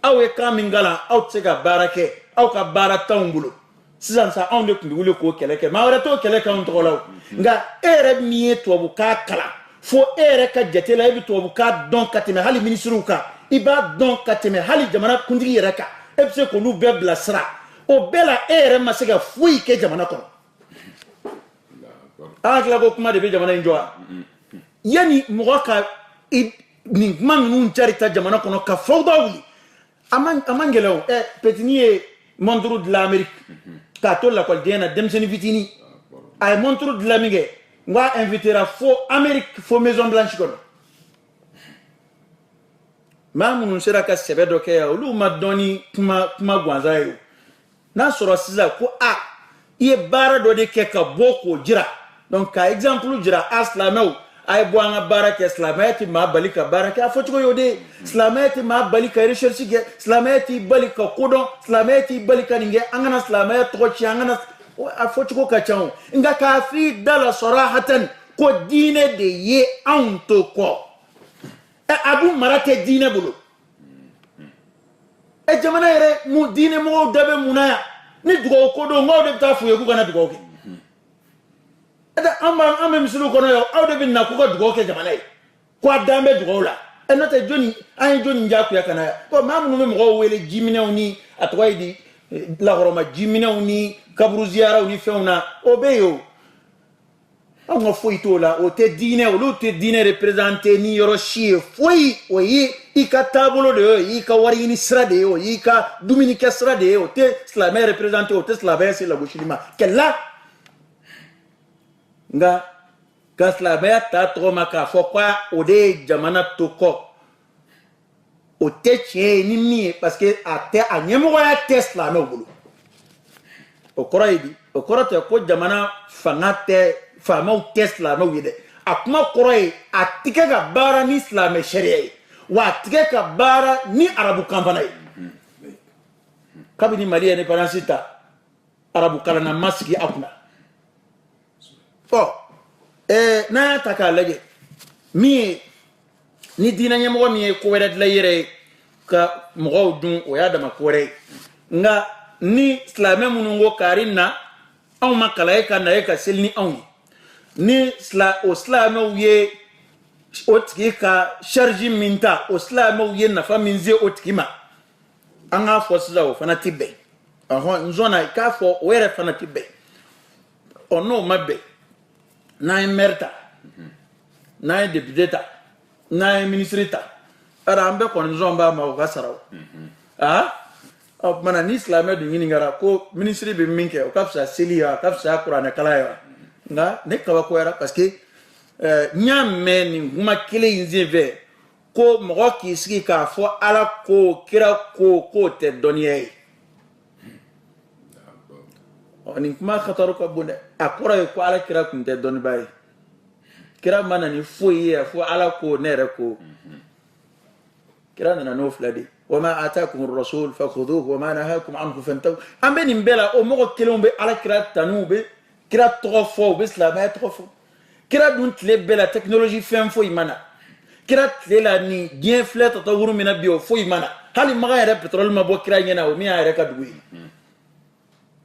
awe kamingala aw tsega barake aw ka barata umbulo sisan sa on de kundi wule ko keleke ma wara to keleke on to law nga ere mi to bu ka kala fo ere ka jetela ibi to bu ka don katime hali ministru ka iba don katime hali jamana kundi yere ka epse ko lu be blasra o bela ere masega fui ke jamana ko akla go kuma de be jamana injoa yani muwaka ni mangun charita jamana kono ka fawdawli amangelo petinier mondru de l'Amérique kato la kwal diena demseni vitini ay montru de l'Amérique ngwa invitera fo Amérique fo Maison Blanche kono mamun sera ka sebedo ke ya ulu madoni kuma gwanza yo na soro siza ko iye bara do de ke ka boko jira donc ka exemple jira aslamau ay boanga baraka islamati ma balika baraka afotuko yode islamati ma balika recherche ge islamati balika kodon islamati balika ninge angana islamati to chi angana afotuko kachao inga kafi dala sarahatan ko dine de ye anto ko abu marate dine bulu jamana yere mu dine mo dabe munaya ni dugo kodo ngode tafu yegu kana dugo ke amba misulu kono yo awde bin na ko dugo ke jamana yi ko adambe dugo la enote joni an joni njaku ya kana ko mamu no mo wele jimina oni atwaidi la goroma jimina oni kabru ziara oni feuna obeyo on foi tola o te dine o lu te dine representer ni yoroshi foi oyi ikatabolo de ika wari ni srade o ika dominika srade o te slamé representer o te slamé c'est la goshilima kella nga kaslamaya ta troma ka fokwa ode jamana toko o te che ni mi parce que ate anyemo ya tesla no bulu o koroidi o korote ko jamana fangate fama tesla no wide akuma koroi atike ga bara ni islam sharia wa atike ka bara ni arabu kampana kabini maria ne paransita arabu kala na maski akuna na taka lage mi ni dina nyamo mi ko wera la yere ka mo dun o ya dama ko re nga ni islamé munu ngo karina anw ma kalan e ka na e ka seli ni anw ye ni o silamɛw ye o tigi ka charge min ta o silamɛw ye nafa min se o tigi ma an k'a fɔ sisan o fana ti bɛn n sɔnna i k'a fɔ o yɛrɛ fana ti bɛn n'o ma bɛn n'an ye maire ta n'an ye député ta n'an ye ministre ta ara an bɛɛ kɔni sɔn b'a ma o ka sara o kumana ni silamɛ dun ɲininkara ko ministre bɛ min kɛ o ka fisa seli ye a ka fisa kuranɛ kalan ye wa nka ne kabakoyara parce que n y'a mɛn nin kuma kelen in senfɛ ko mɔgɔ k'i sigi k'a fɔ ala ko kira ko k'o tɛ dɔnniya ye nin kuma kataru ka bon dɛ a kɔrɔ ye ko ala kira tun tɛ dɔnnibaa ye kira ma na ni foyi ye fo ala ko ne yɛrɛ ko kira nana n'o fila de wama atakum rasul fakhuduhu wama nahakum anhu fantahu an bɛ nin bɛɛ la o mɔgɔ kelenw bɛ ala kira tanu bɛ kira tɔgɔ fɔ u bɛ silamɛya tɔgɔ fɔ kira dun tile bɛɛ la technologie fɛn foyi ma na kira tile la ni diɲɛ filɛ tatawuru min na bi o foyi ma na hali magan yɛrɛ pétrole ma bɔ kira ɲɛna o min y'a yɛrɛ ka dugu ye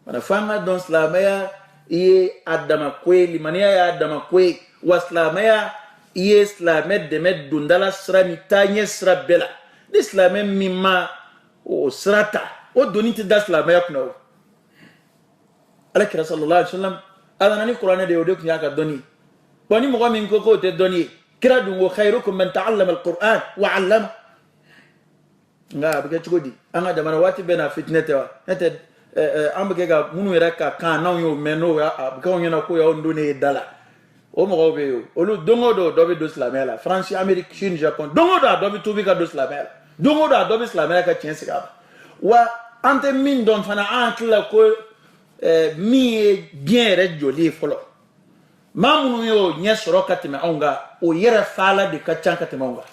mana f'an ka dɔn silamɛya i ye a dama ko ye limaniya y'a dama ko ye wa silamɛya i ye silamɛ dɛmɛ dondala sira ni taaɲɛ sira bɛɛ la ni silamɛ min ma o sira ta o doni tɛ da silamɛya kunna o alakira sallallahu alaihi wasallam a nana ni kuranɛ de ye o de tun y'a ka dɔnni bon ni mɔgɔ min ko k'o tɛ dɔnni ye kira dun ko khairukum man ta'allama al-Qur'an wa 'allama nka a bɛ kɛ cogo di an ka jamana waati bɛɛ na fitinɛ tɛ wa ne tɛ an bɛ kɛ ka minnu yɛrɛ ka kan n'anw y'o mɛn n'o a bɛ kɛ anw ɲɛna ko y'anw don ne ye da la o mɔgɔw bɛ yen olu don o don dɔ bɛ don silamɛya la France Amérique Chine Japon don o don a dɔ bɛ tuubi ka don silamɛya la don o don a dɔ bɛ silamɛya ka tiɲɛ sigi a ma wa an tɛ min dɔn fana an hakili la ko min ye diɲɛ yɛrɛ joli ye fɔlɔ maa minnu y'o ɲɛ sɔrɔ ka tɛmɛ anw kan o yɛrɛ faala de ka ca ka tɛmɛ anw kan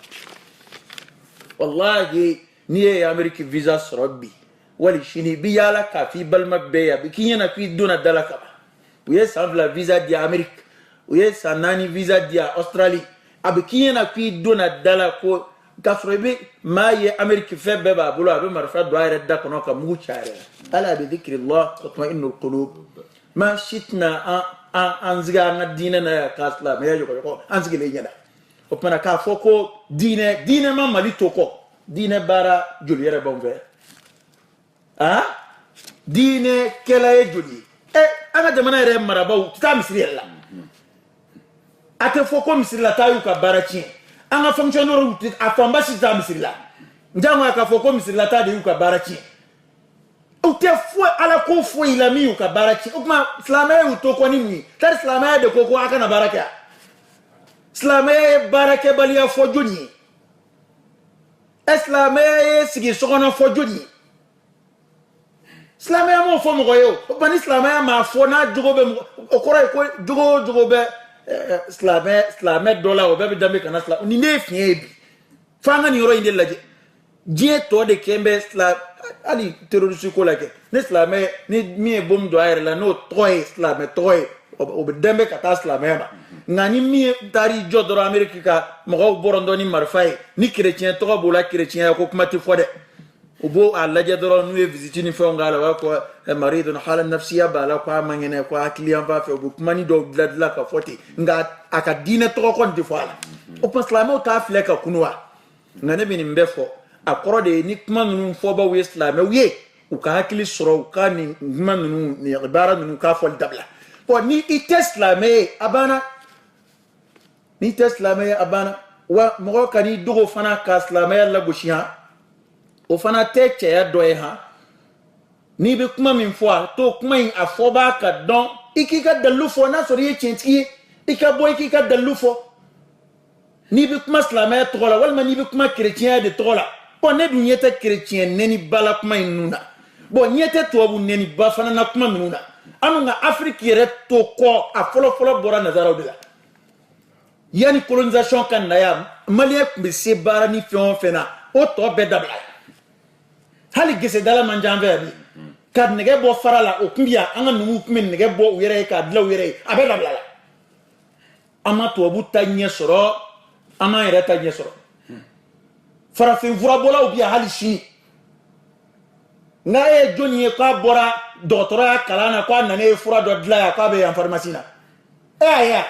walahi n'i ye Amérique visa sɔrɔ bi wali sini bi yaala k'a f'i balima bɛɛ ye a bɛ k'i ɲɛna k'i donna da la kaban u ye san 2 visa di Amérique u ye san 4 visa di Australie a bɛ k'i ɲɛna k'i donna da la ko k'a sɔrɔ i bɛ maa ye Amérique fɛn bɛɛ b'a bolo a bɛ marifa don a yɛrɛ da kɔnɔ ka mugu ci a yɛrɛ la ala bi dhikrillah tatma'innul qulub maa si tɛna an sigi an ka diinɛ na yan k'a silamɛya yɔgɔyɔgɔ an sigilen ɲɛna o tumana k'a fɔ ko diinɛ ma Mali to kɔ diinɛ baara joli yɛrɛ b'anw fɛ diinɛ kɛla ye joli ye an ka jamana yɛrɛ marabaaw taa misiri yɛrɛ la a tɛ fɔ ko misiri la taa y'u ka baara tiɲɛ an ka fonctionnaire a fanba si taa misiri la n tɛ an ka fɔ ko misiri la taa de y'u ka baara tiɲɛ u tɛ foyi ala ko foyi la min y'u ka baara tiɲɛ o tuma silamɛya y'u to kɔ ni mun ye tari silamɛya de ko a kana baara kɛ silamɛya ye baarakɛbaliya fɔ joli ye silamɛya ye sigi sokɔnɔ fɔ joli ye silamɛya m'o fɔ mɔgɔ ye o tuma ni silamɛya m'a fɔ n'a jogo bɛ mɔgɔ o kɔrɔ ye ko jogo o jogo bɛ silamɛ dɔ la o bɛɛ bɛ danbe kana silamɛ nin de ye fiɲɛ ye bi f'an ka nin yɔrɔ in de lajɛ diɲɛ tɔ de kɛn bɛ hali terroriste ko la kɛ ni silamɛ ni min ye bom don a yɛrɛ la n'o tɔgɔ ye silamɛ tɔgɔ ye o bɛ danbe ka taa silamɛya ma nka ni min ye taar'i jɔ dɔrɔn Amérique ka mɔgɔw bɔrɔntɔ ni marifa ye ni chrétien tɔgɔ b'o la chrétienya ko kuma tɛ fɔ dɛ u b'o a lajɛ dɔrɔn n'u ye visite ni fɛnw k'a la u b'a fɔ maridun hala nafsiya b'a la ko a man kɛnɛ ko a hakili yan fan fɛ u bɛ kuma ni dɔw dilan ka fɔ ten nka a ka diinɛ tɔgɔ kɔni tɛ fɔ a la o tuma silamɛw t'a filɛ ka kunu wa nka ne bɛ nin bɛɛ fɔ a kɔrɔ de ye ni kuma ninnu fɔbaw ye silamɛw ye u ka hakili sɔrɔ u ka nin kuma ninnu nin baara ninnu k'a fɔli dabila bon ni i tɛ silamɛ ye a banna n'i tɛ silamɛ ye a banna wa mɔgɔ ka n'i dogo fana ka silamɛya lagosi han o fana tɛ cɛya dɔ ye han n'i bɛ kuma min fɔ a to kuma in a fɔ b'a ka dɔn i k'i ka dalilu fɔ n'a sɔrɔ i ye tiɲɛtigi ye i ka bɔ i k'i ka dalilu fɔ n'i bɛ kuma silamɛya tɔgɔ la walima n'i bɛ kuma chrétienya de tɔgɔ la bon ne dun ɲɛ tɛ chrétien nɛni ba la kuma in ninnu na bon ɲɛ tɛ tubabu nɛni ba fana na kuma ninnu na an ka Afrique yɛrɛ to kɔ a fɔlɔ-fɔlɔ bɔra nazaraw de la yanni colonisation ka na yan maliyɛn tun bɛ se baara ni fɛn o fɛn na o tɔ bɛɛ dabila hali gesedala man jan fɛ yan bi ka nɛgɛ bɔ fara la o tun bɛ yan an ka numuw tun bɛ nɛgɛ bɔ u yɛrɛ ye k'a dilan u yɛrɛ ye a bɛɛ dabila la an ma tubabu ta ɲɛ sɔrɔ an m'an yɛrɛ ta ɲɛ sɔrɔ farafin furabɔlaw bɛ yan hali sini ngaye joni ka bora doctora kalana kwa nane fura do dla ka be en pharmacie na ya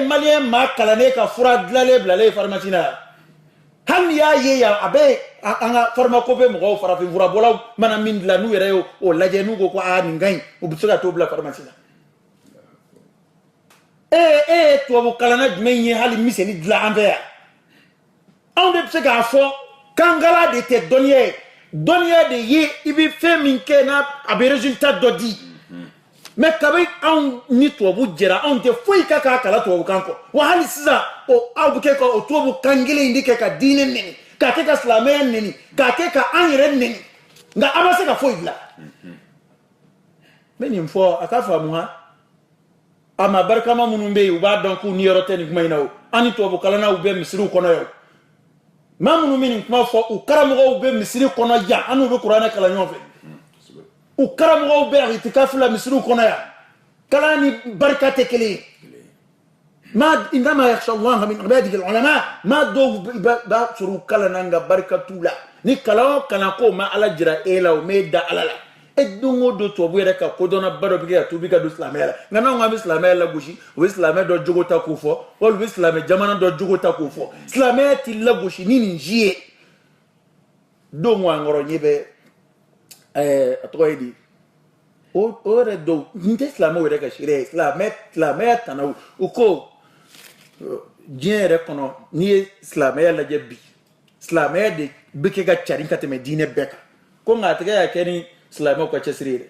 malien ma kalane ka fura dlale blale pharmacie na han ya ye ya abe anga pharmacope mo fara fi fura bola mana min dla nu yere o laje nu go ko a ngai o busuka to bla pharmacie na to bu kalana dmenye hali miseni dla anbe on de se ga fo kangala de te donnier de ye ibi fait min ke na abe résultat dodi mais kabe on ni to bu jera on te foi kaka kala to bu kanko wa hali siza o abuke ko to bu kangile indike ka dine neni ka ke ka islamé neni ka ke ka anire neni nga abase ka foi bla meni mfo akafa muha ama barka ma munumbe uba donc ni yorote ni kuma inawo ani to bu kala na ube misru kono yo mamunu mini kuma fo u karamogo be misiri kono ya anu be qur'ana kala nyofe u karamogo be itikafu la misiri kono ya kala ni barakate kele ma indama yakhsha Allah min ibadihi ulama ma do ba suru kala nanga barakatula ni kala kana ko ma ala jira ela o me da alala edungo do to bwere ka ko dona baro bi ya tubi ka do islamela ngana ngam islamela gushi o islamela do jogota ko fo wal islamela jamana do jogota ko fo islamela ti la gushi nini jie do ngwa ngoro nyebe atoyedi o re do nte islamela were ka shire islamela tanaw uko jere kono ni islamela la jebi islamela de beke ga charin kateme dine beka ko ngata ga keni islamé ko chesrire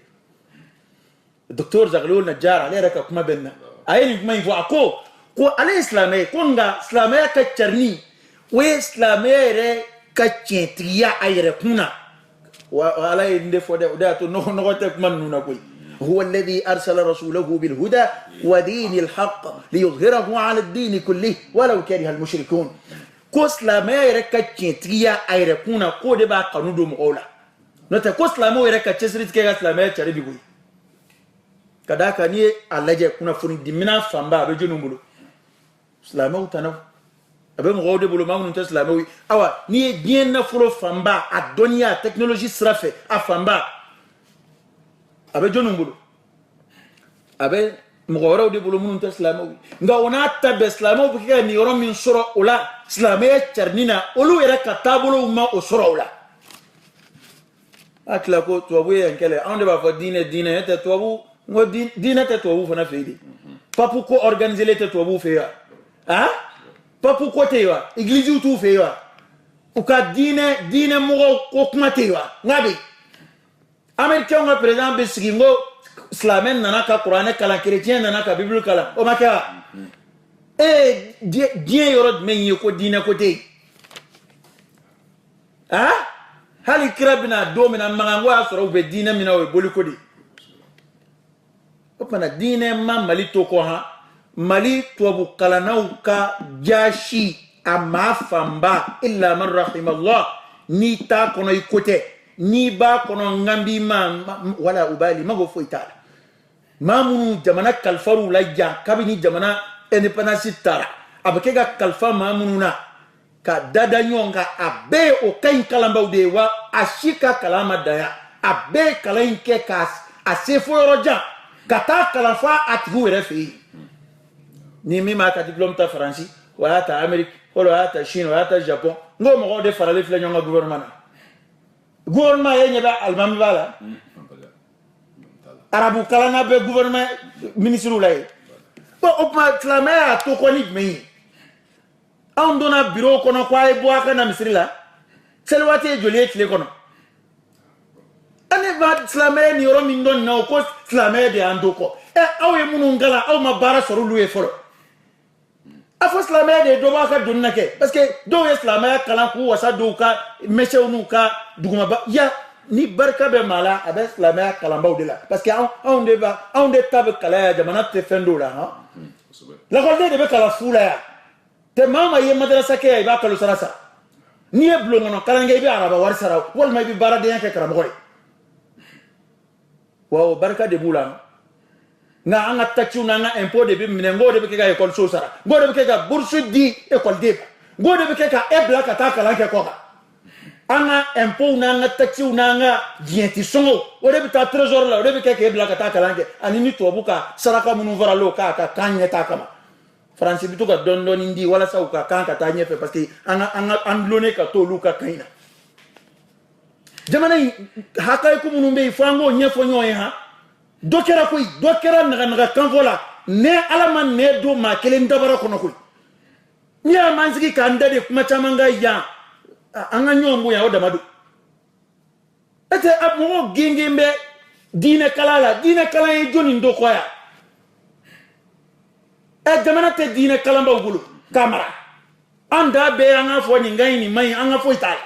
docteur Zaghloul Najjar ale raka kuma benna ayini kuma ifo ako ko ale islamé ko nga islamé ka charni we islamé re ka chentriya ayre kuna wa ala inde fode oda to no te kuma nuna ko huwa alladhi arsala rasulahu bil huda wa dinil haqq liyuzhirahu ala ad-din kullih walau kariha al mushrikun ko islamé re ka chentriya ayre kuna ko de ba kanudo mo ola nota ko islamo yere ka chesrit ke ga islamo chari bigu kadaka ni alaje kuna funi dimina famba be jonu bulu islamo tana abe mo gode bulu mamu nta islamo awa ni bien na furo famba a donia technologie srafe a famba abe jonu bulu abe mo goro de bulu mun nta islamo nga ona tabe islamo bu ke ni yoro min soro ola islamo charnina olu yere ka tabulo ma o soro ola akla ko tuwabu yankele ande ba fo dine te tuwabu ngo dine te tuwabu fana feedi papu ko organiser le te tuwabu feya papu ko tewa église tu feya o ka dine mo ko kuma tewa ngabe américain nga président be sigingo islamen nana ka qur'an kala chrétien nana ka bible kala o maka die yoro men ko dine ko te hali kirabina domina mangango asoro be dina mina we boliko di opana dine mali toko mali tuabu kalanau ka jashi ama famba illa man rahimallah ni ta kono ikote ni ba kono ngambi wala ubali mago fo itala mamunu jamana kalfaru la ja kabini jamana independence tara abakega kalfa mamununa ka dada nyonga abe o kain kalamba de wa ashika kalama daya abe kalain ke kas asefo roja kata kalafa atgu refi ni mima ka diplôme ta France wala ta Amerique wala ta Chine wala ta Japon ngo mo de farale fle nyonga gouvernement yenye ba almami bala arabu kalana be gouvernement ministre lay bo opma tlamaya to konik me on donna bureau kono kwa e boaka na misiri la selwate joliet le kono ane va islamé ni yoro min don na ko islamé de andoko awe munu ngala aw ma bara soru luwe folo afo islamé de do boaka donna ke parce que do islamé kala ku wasa do ka mechewnu ka duguma ba ya ni barka be mala abe islamé kala mbaw de la parce que on de tabe kala jamana te fendo la la ko de be kala fula ya te mama ye madrasa ke ay ba kalo sarasa ni e blo ngono kala ngay bi araba war sara wal may bi bara de yanke karam goy wow barka de bulan nga anga tachu na nga impôt de bi minengo de bi ke ga école so sara ngode bi ke ga bourse di école de ngode bi ke ga ebla ka ta kala ke ko ga anga impôt nanga taxi nanga dienti songo o de bita trésor la o de ke bla kata kalange ani ni to buka saraka munu varalo ka kanya ta kama France bitu ka don indi wala sa ka kan ka tanye fe parce que anga andlone ka to luka kaina jamana hakay ko munu be fango nyefo nyoy ha dokera naga kan vola ne alaman ne do ma kelen dabara kono koy ni amanziki kanda de kuma chamanga ya anga nyombo ya odamadu ete abmo gengembe dine kala e joni ndoko ya e jamana te dine kala mba ugulu kamara anda be anga fo ni ngai ni mai anga fo itala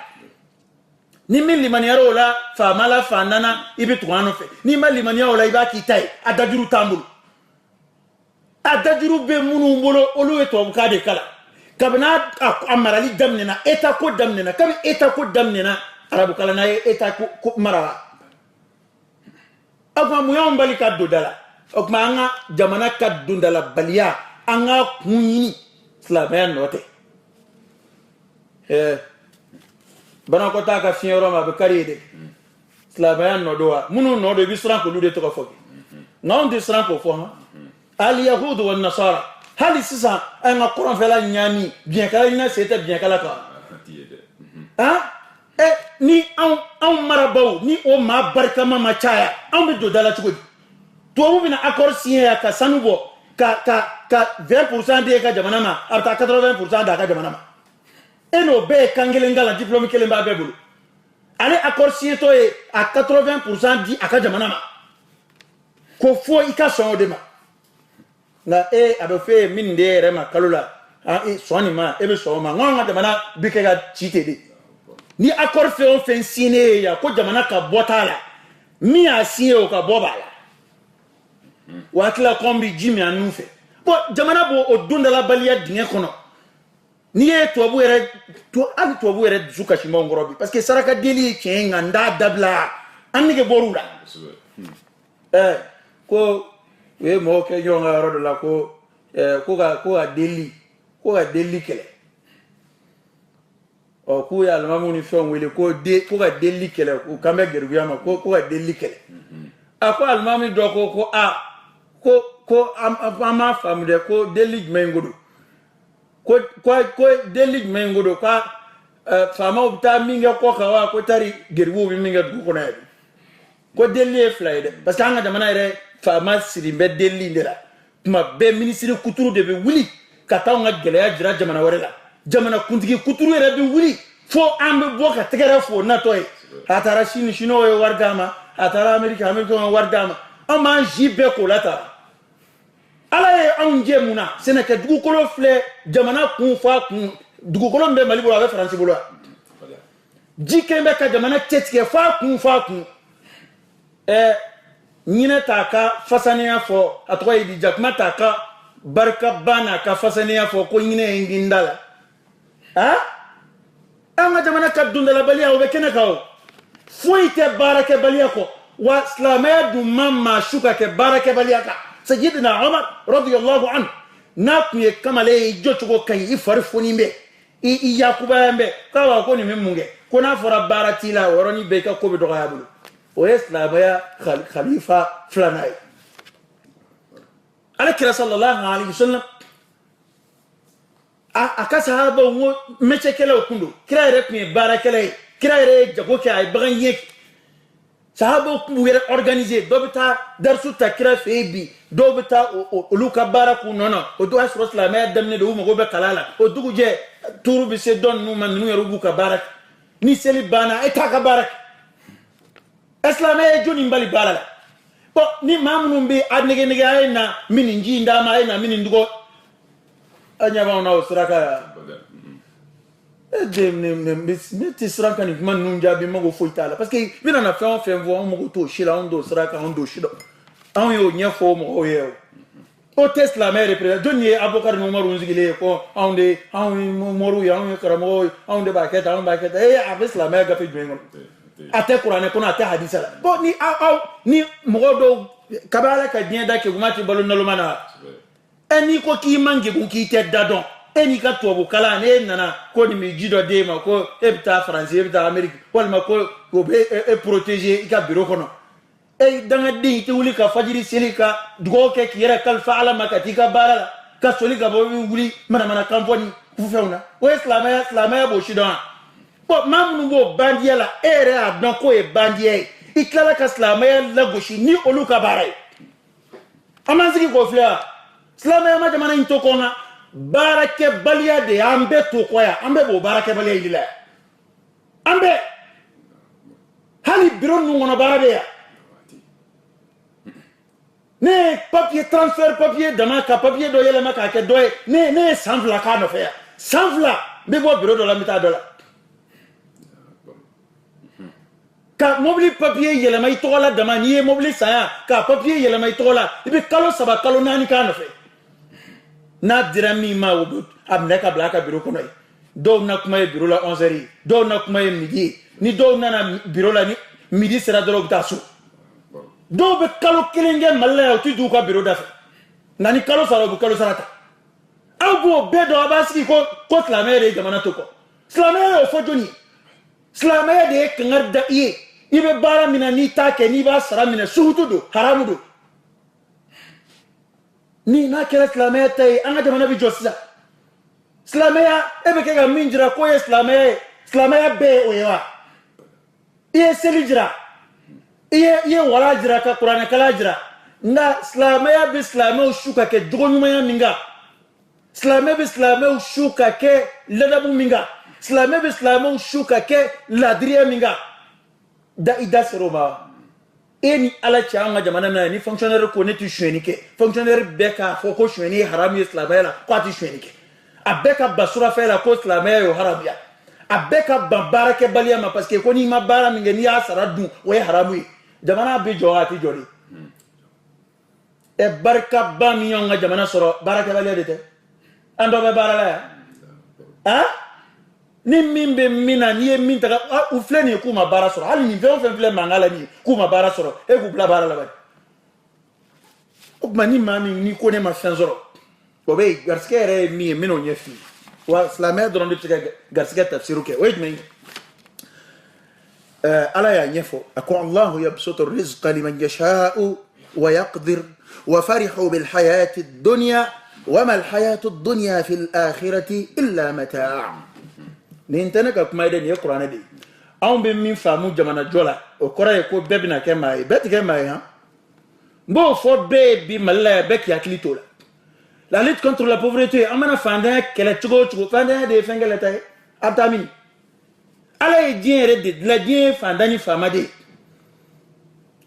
ni mili maniaro la fa mala fa nana ibi tuano fe ni mali maniaro la ibaki tai adajuru tambulu adajuru be munu mbolo olu eto bukade kala kabna amarali damnena eta ko damnena kabi eta ko damnena arabu kala na eta ko marawa akwa muyon bali ka dodala okma anga jamana ka dundala baliya anga kunyini slamayan note bana ko ta ka fiero ma be karide slamayan nodoa munu nodo bisran ko lude to ko foki non disran ko fo ha al yahud wan nasara hali sisa anga Quran fela nyami bien kala ina c'était bien kala ka ni on marabaw ni o ma barka ma chaya on be do dala chugodi to wo bina accord signé ka sanubo ka 20% de ka jamana ma ata 80% da ka jamana ma eno be kangele ngala diplôme kele mba bebulu ale accord signé to e à 80% di aka jamana ma ko fo ika son de ma na abe fe min de rema kalula soni ma ebe so ma ngonga jamana bike ga chitede ni accord fe on fait signé ya ko jamana ka botala mi a signé o ka bobala wakila kombi jimi anu fe bo jamana bo odunda la balia dinge kono ni e to bu ere zuka shimo ngorobi parce que saraka deli kenga nda dabla annige borula ko we mo ke jonga rodo la ko ga deli kele o ku ya la mamuni fon wele ko ga deli kele ko kambe geruya ma ko ga deli kele akwa almami do ko ama famde ko deli mengodo ko deli mengodo ka fama ubta minga ko kawa ko tari gerbu bi minga du ko na ko deli flyde parce que anga jamana ere fama sirimbe deli ndela kuma be ministre kuturu de be wuli kata nga geleya jira jamana wore la jamana kuntigi kuturu ere be wuli fo ambe boka tegere fo na toy atara shino e wargama atara america wargama ama jibe ko lata ala ye anje muna seneke dugukolo fle jamana kun fa kun dugukolo mbe mali bolo ave france bolo jikembe ka jamana chetike fa kun nyine taka fasaniya fo atoy di jakma taka barka bana ka fasaniya fo ko nyine ngindala anga jamana ka dundala baliya o be kenaka foite barake baliya ko wa islamaya du mamma shuka ke barake baliya ka sayyidina umar radiyallahu anhu nakye kamale jochugo kai ifarfuni mbe i yakuba mbe kawa ko ni memunge kona fora baratila woroni be ka ko be do gayabulu o islamaya khalifa flanay alakira sallallahu alaihi wasallam aka sahaba wo mechekele okundo kira rekme barakele kira re jago ke ay bagan yek sahaba ku were organiser dobita darsu takira febi dobita oluka baraku nono o do asro islamaya damne do mo go be kalala o dugu je turu bi se don nu man nu yeru ka barak ni seli bana etaka barak islamaya joni mbali balala bo ni mamnu bi adnege ayna mini njinda ma ayna mini ndugo anya ba ona usraka meti sranka ni man nunja bi mago foitala parce que bina na fait voir mo to shila on do sraka on do shido an yo nyefo mo oyo o test la mere pre donye abokar no maru nzigile ko onde moru ya on karamo onde baketa avec la mere gafi dwengo ate qur'ane ko na ate hadisa la bo ni mo do kabala ka dien da ke gumati balon nalo mana eni ko ki mangi ko ki te dadon eni ka tubabu kalan e nana ko ni mi jido de ma ko e bita France e bita Amerique walma ko be e protéger i ka bureau kono e danga de te wuli ka fajiri seli ka dugo ke kiyera kal faala makati ka barala ka soli ka bo wuli mana kamponi ku fewna o islamaya bo shidon ko mamnu bo bandiya la ere adon ko e bandiya iklala ka islamaya la goshi ni olu ka baray amanziki ko fla islamaya ma jamana into kona barake baliya de ambe to koya ambe bo barake baliya ilila ambe hali biro nu ngona barabe ya ne papier transfert papier dama ka papier do yele maka ke doye ne sanfla ka no fe sanfla be bo biro do la mita do la ka mobili papier yele mai to la dama ni mobili saya ka papier yele mai to la ibe kalo saba kalo nani ka no fe na dirami ma wobut abne ka blaka biro kono do na kuma e biro la 11h do na kuma e midi ni do na biro la ni midi sera do ta su do be kalo kelenge malla tu du ka biro da nani kalo sara bu kalo sarata abu be do abasi ko tlamere jamana to ko tlamere o fojoni tlamere de kangar da ibe bara mina ni take ni ba sara mina suhutu do haramu do ni na kera tlamere tay anga jamana bi jossa tlamere ebe ke ga minjira ko tlamere be oyewa selijira iye wala jira ka Qur'an kala jira na islamaya bi islamau shuka ke dogonyuma minga islamaya bi islamau shuka ke ladabu minga islamaya bi islamau shuka ke ladriya minga da ida seroma eni ala chaanga jamana na ni fonctionnaire ko ne tu shweni ke fonctionnaire beka foko shweni haram islamaya la ko tu shweni ke abeka basura fa la ko islamaya yo harabia abeka bambara ke balia ma parce que ko ni ma bara minga ni asara du o haramu jamana bi jowati jori e barka ba mi yonga jamana soro baraka bale dete ando be barala ha ni mimbe mina ni min taga u fleni ku ma bara soro hali ni fen fle mangala ni ku ma bara soro e ku bla bara la ba o mani mami ni ko ne ma fen soro o be garskere mi mino nyefi wa islamé doron de tiga garske tafsiru ke wejme ala ya nyefo ako Allah yabsutu rizqa liman yasha'u wa yaqdir wa farihu bil hayati ad-dunya wama al hayatu ad-dunya fil akhirati illa mata' ni intana ka kuma de ni Qur'an de on be min famu jamana jola o kora ko bebina ke mai bet ke mai ha bo fo be bi malla be ki aklito la lutte contre la pauvreté amana fanda kele chugo fanda de fengele tay abtamini ala e diere de la die fandani famade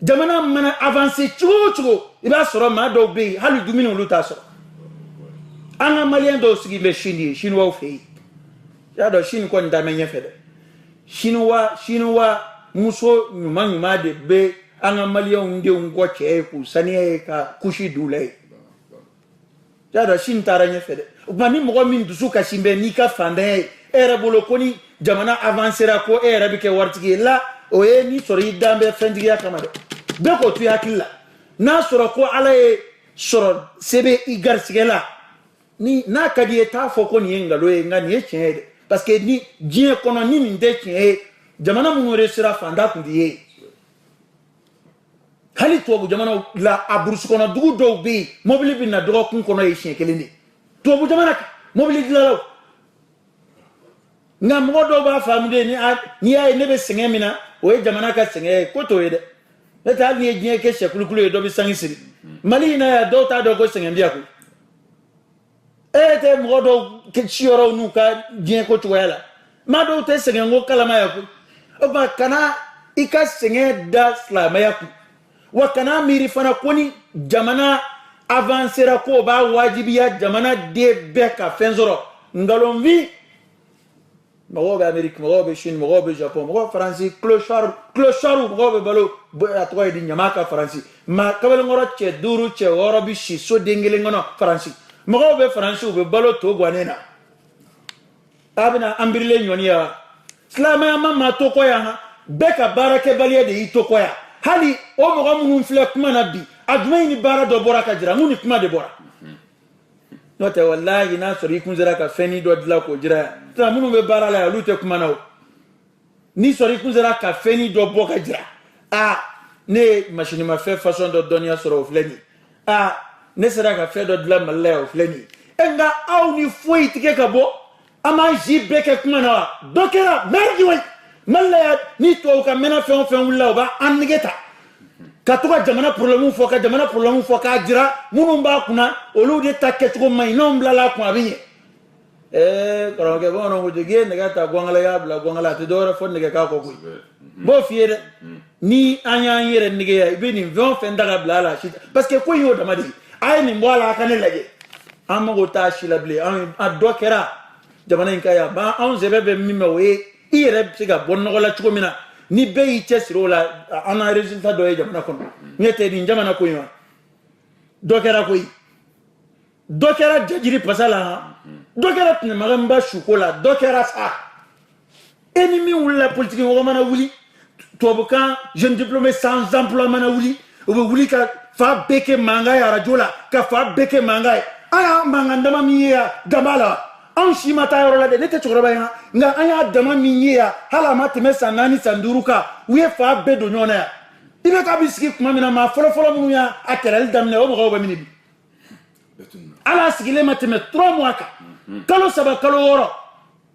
jamana mana avancer chugo iba soro ma do be halu dumino luta soro anga malien do sigi be chinois o fei ya do chine ko ndamenye fede chinois muso nyuma de be anga malien nde ngo che ku sani ka kushi dulay ya do chine taranye fede mani mo min dusu ka simbe ni ka fande era bolo koni jamana avancera ko era bike wartigi la o ye ni sori dambe fendiya kamade be ko tu yakilla na soro ko ala e soro sebe igarsigela ni na kadi eta foko ni ngalo e ngani e chede parce que ni dien kono ni minde chede jamana mu resira fanda kundiye hali to jamana la abursu kono dugu do bi mobile bi na do kun kono e chen keleni to bu jamana mobile dilalo nga modo ba famude ni ay nebe sengemina o jamana ka senge ko to yede eta ni ejie ke shekulukulu do bi sangisiri mali na ya do ta do ko sengendia ko ete modo ke chioro nuka dien ko to yala ma do te sengengo kala ma ya ko o ba kana ika senge da slama ya ko wa kana miri fana koni jamana avancera ko ba wajibiya jamana de beka fenzoro ngalomvi Marobe Amérique, Marobe Chine, Marobe Japon, Marobe France, clochard, Marobe balo, à toi et Nyamaka France. Ma kabel ngora che duru che orobi shi so dengele ngono France. Marobe France ube balo to gwanena. Abina ambirle nyonia. Slama mama to koya beka barake balia de ito koya. Hali o mo gamu nfle kuma na bi. Admei ni bara do bora ka jira nguni kuma de bora. n'o tɛ wallahi n'a sɔrɔ i kun sera ka fɛnni dɔ dilan k'o jira yan sisan minnu bɛ baara la yan olu tɛ kuma na o ni sɔrɔ i kun sera ka fɛnni dɔ bɔ ka jira ne ye masinimafɛn façon dɔ dɔnniya sɔrɔ o filɛ nin ye ne sera ka fɛn dɔ dilan mali la yan o filɛ nin ye nka aw ni foyi tigɛ ka bɔ an b'an si bɛɛ kɛ kuma na wa dɔ kɛra mɛrɛdi wa mali la yan ni tubabu ka mɛnna fɛn o fɛn wulila o b'an nege ta ka to ka jamana problème fɔ ka jamana problème fɔ k'a jira minnu b'a kunna olu de ta kɛcogo man ɲi n'anw bilala a kun a bɛ ɲɛ karamɔgɔkɛ bamananw ko ten k'i ye nɛgɛ ta gɔngala y'a bila gɔngala a tɛ dɔwɛrɛ fɔ nɛgɛ k'a kɔ koyi n b'o f'i ye dɛ ni an y'an yɛrɛ negeya i bɛ nin fɛn o fɛn ta ka bila a la parce que ko in y'o dama de ye a ye nin bɔ a la a ka ne lajɛ an mago t'a si la bilen a dɔ kɛra jamana in ka yan anw sɛbɛ bɛ min mɛn o ye i yɛrɛ bɛ se ka bɔ nɔgɔ la cogo min na ni bɛɛ y'i cɛsiri o la an na résultat dɔ ye jamana kɔnɔ ɲɛ tɛ nin jamana ko in wa dɔ kɛra koyi dɔ kɛra jajiri pasa la dɔ kɛra tɛnɛmaganba suko la dɔ kɛra sa e ni min wulila politique mɔgɔ mana wuli tubabukan jeune diplômé sans emploi mana wuli o bɛ wuli ka fa bɛɛ kɛ mankan ye arajo la ka fa bɛɛ kɛ mankan ye an y'a mankan dama min ye yan dama la anw si ma taa yɔrɔ la dɛ ne tɛ cɛkɔrɔba in nka an y'a dama min ye yan hali a ma tɛmɛ san 4 san 5 kan u ye fa bɛɛ don ɲɔgɔn na yan i bɛ k'a bɛ sigi tuma min na maa fɔlɔfɔlɔ minnu y'a kɛlɛli daminɛ o mɔgɔw bɛ min bi hali a sigilen ma tɛmɛ 3 mois kan kalo 3 kalo 6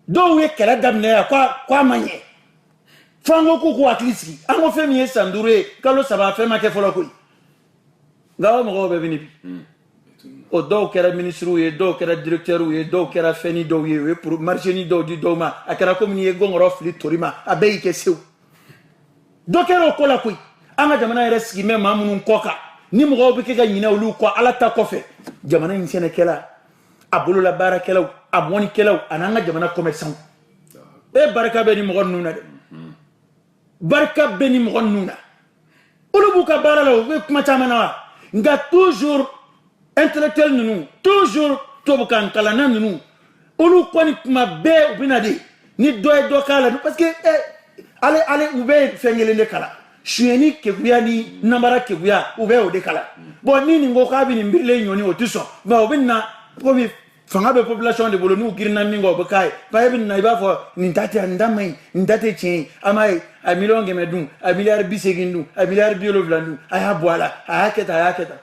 dɔw ye kɛlɛ daminɛ yan k'a ma ɲɛ fo an ko k'u hakili sigi an ko fɛn min ye san 5 ye kalo 3 fɛn ma kɛ fɔlɔ koyi nka o mɔgɔw bɛ min bi o dɔw kɛra ministres ye dɔw kɛra directeurs ye dɔw kɛra fɛnni dɔw ye u ye marcheni dɔw di dɔw ma a kɛra komi ye gɔngɔrɔ fili tori ma a bɛɛ y'i kɛ sew dɔ kɛra o ko la koyi an ka jamana yɛrɛ sigi mɛ maa minnu kɔ kan ni mɔgɔw bɛ kɛ ka ɲinɛ olu kɔ ala ta kɔfɛ jamana in sɛnɛkɛla a bolola baarakɛlaw a mɔnikɛlaw ani an ka jamana commerçants barika bɛ ni mɔgɔ ninnu na dɛ barika bɛ ni mɔgɔ ninnu na olu b'u ka baara la u bɛ kuma caman na wa nka toujours intellectuel ninnu toujours tubabukan kalanna ninnu olu kɔni kuma bɛɛ u bɛ na de ni dɔ ye dɔ k'a la parce que ale u bɛ fɛn kelen de kalan suyɛni keguya ni namara keguya u bɛ o de kalan bon ni nin ko k'a bɛ nin birilen ɲɔni o tɛ sɔn nka o bɛ na komi fanga bɛ population de bolo n'u girinna min kan o bɛ k'a ye parce que bɛ na i b'a fɔ nin ta tɛ nin ta man ɲi nin ta tɛ tiɲɛ ye an b'a ye a miliyɔn 100 dun a miliyari 80 dun a miliyari 70 dun a y'a bɔ a la a y'a kɛ tan a y'a kɛ tan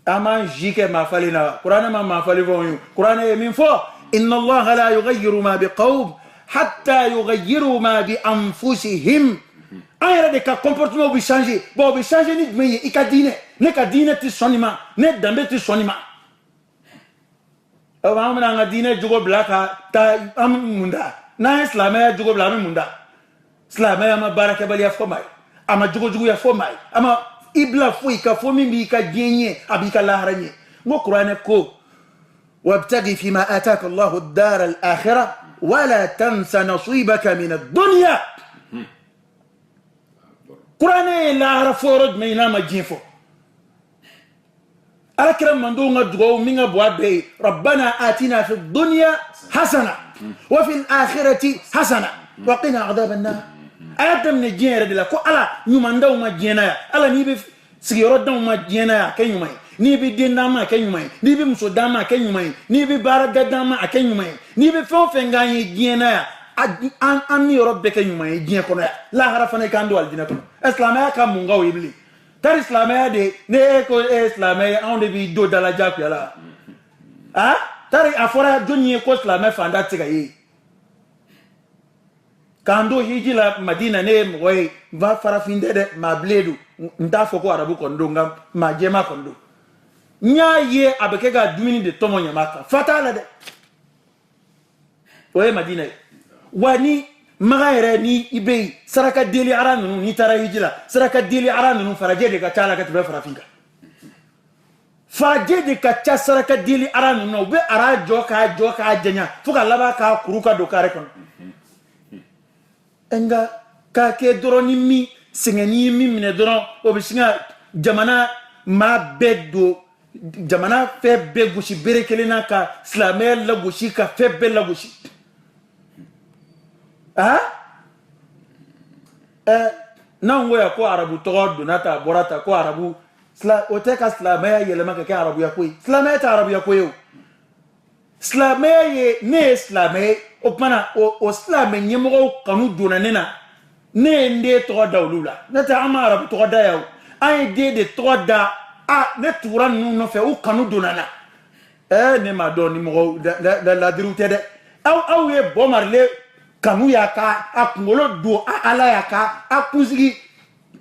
an b'an ji kɛ maa falen na wa kuranɛ ma maa falen fɔ ye kuranɛ ye min fɔ inna allaha la yughayyiru ma biqawm hatta yughayyiru ma bi anfusihim an yɛrɛ de ka comportement bɛ changer bon o bɛ changer ni jumɛn ye i ka diinɛ ne ka diinɛ tɛ sɔn nin ma ne danbe tɛ sɔn nin ma an bɛna an ka diinɛ jogo bila ka taa an bɛ mun da n'an ye silamɛya jogo bila an bɛ mun da silamɛya ma baarakɛbaliya fɔ maa ye a ma jogojuguya fɔ maa ye a ma i bila foyi ka fɔ min b'i ka diɲɛ ɲɛ a b'i ka lahara ɲɛ n ko kuranɛ ko wabtaghi fima ataka allahu ad-dar al-akhirah wala tansa nasibaka min ad-dunya kuranɛ ye lahara fɔ yɔrɔ jumɛn n'a ma diɲɛ fɔ alakira mandenw ka dugawu min ka bɔ a bɛɛ ye rabbana atina fi dunya hasana wa fi al-akhirati hasana wa qina adhab an-nar a y'a daminɛ diɲɛ yɛrɛ de la ko ala ɲumandaw ma diɲɛ na yan ala n'i bɛ sigiyɔrɔdaw ma diɲɛ na yan a kɛ ɲuman ye n'i bɛ den d'a ma a kɛ ɲuman ye n'i bɛ muso d'a ma a kɛ ɲuman ye n'i bɛ baarada d'a ma a kɛ ɲuman ye n'i bɛ fɛn o fɛn k'an ye diɲɛ na yan an ni yɔrɔ bɛɛ kɛ ɲuman ye diɲɛ kɔnɔ yan lahara fana i k'an don alijinɛ kɔnɔ silamɛya ka mun k'aw ye bilen tari silamɛya de ne e ko e ye silamɛ ye anw de b'i don dala jagoya la tari a fɔra jɔnni ye ko silamɛ fanda tɛ se ka ye k'an don hiji la madina ne ye mɔgɔ ye n ba farafin tɛ dɛ maa bilen don n t'a fɔ ko arabu kɔni don nka maa jɛma kɔni don n y'a ye a bɛ kɛ ka dumuni de tɔmɔ ɲama kan fa t'a la dɛ o ye madina ye wa ni maga yɛrɛ ni i bɛ yen saraka deli ara ninnu n'i taara hiji la saraka deli ara ninnu farajɛ de ka ca la ka tɛmɛ farafin kan farajɛ de ka ca saraka deli ara ninnu na u bɛ ara jɔ k'a janya fo ka laban k'a kuru ka don kare kɔnɔ nka k'a kɛ dɔrɔn ni min sɛgɛnni ye min minɛ dɔrɔn o bɛ sin ka jamana maa bɛɛ don jamana fɛn bɛɛ gosi bere kelen na ka silamɛya lagosi ka fɛn bɛɛ lagosi n'anw ko yan ko arabu tɔgɔ donna ta a bɔra ta ko arabu o tɛ ka silamɛya yɛlɛma ka kɛ arabuya ko ye silamɛya tɛ arabuya ko ye o silamɛya ye ne ye silamɛ ye o kumana o silamɛ ɲɛmɔgɔw kanu donna ne na ne ye n den tɔgɔ da olu la ne tɛ an ma arabu tɔgɔ da yan o an ye den de tɔgɔ da ne tugura ninnu nɔfɛ u kanu donna na ne m'a dɔn ni mɔgɔw ladiriw tɛ dɛ aw ye bɔmarile kanu y'a ka a kunkolo don ala y'a ka a kunsigi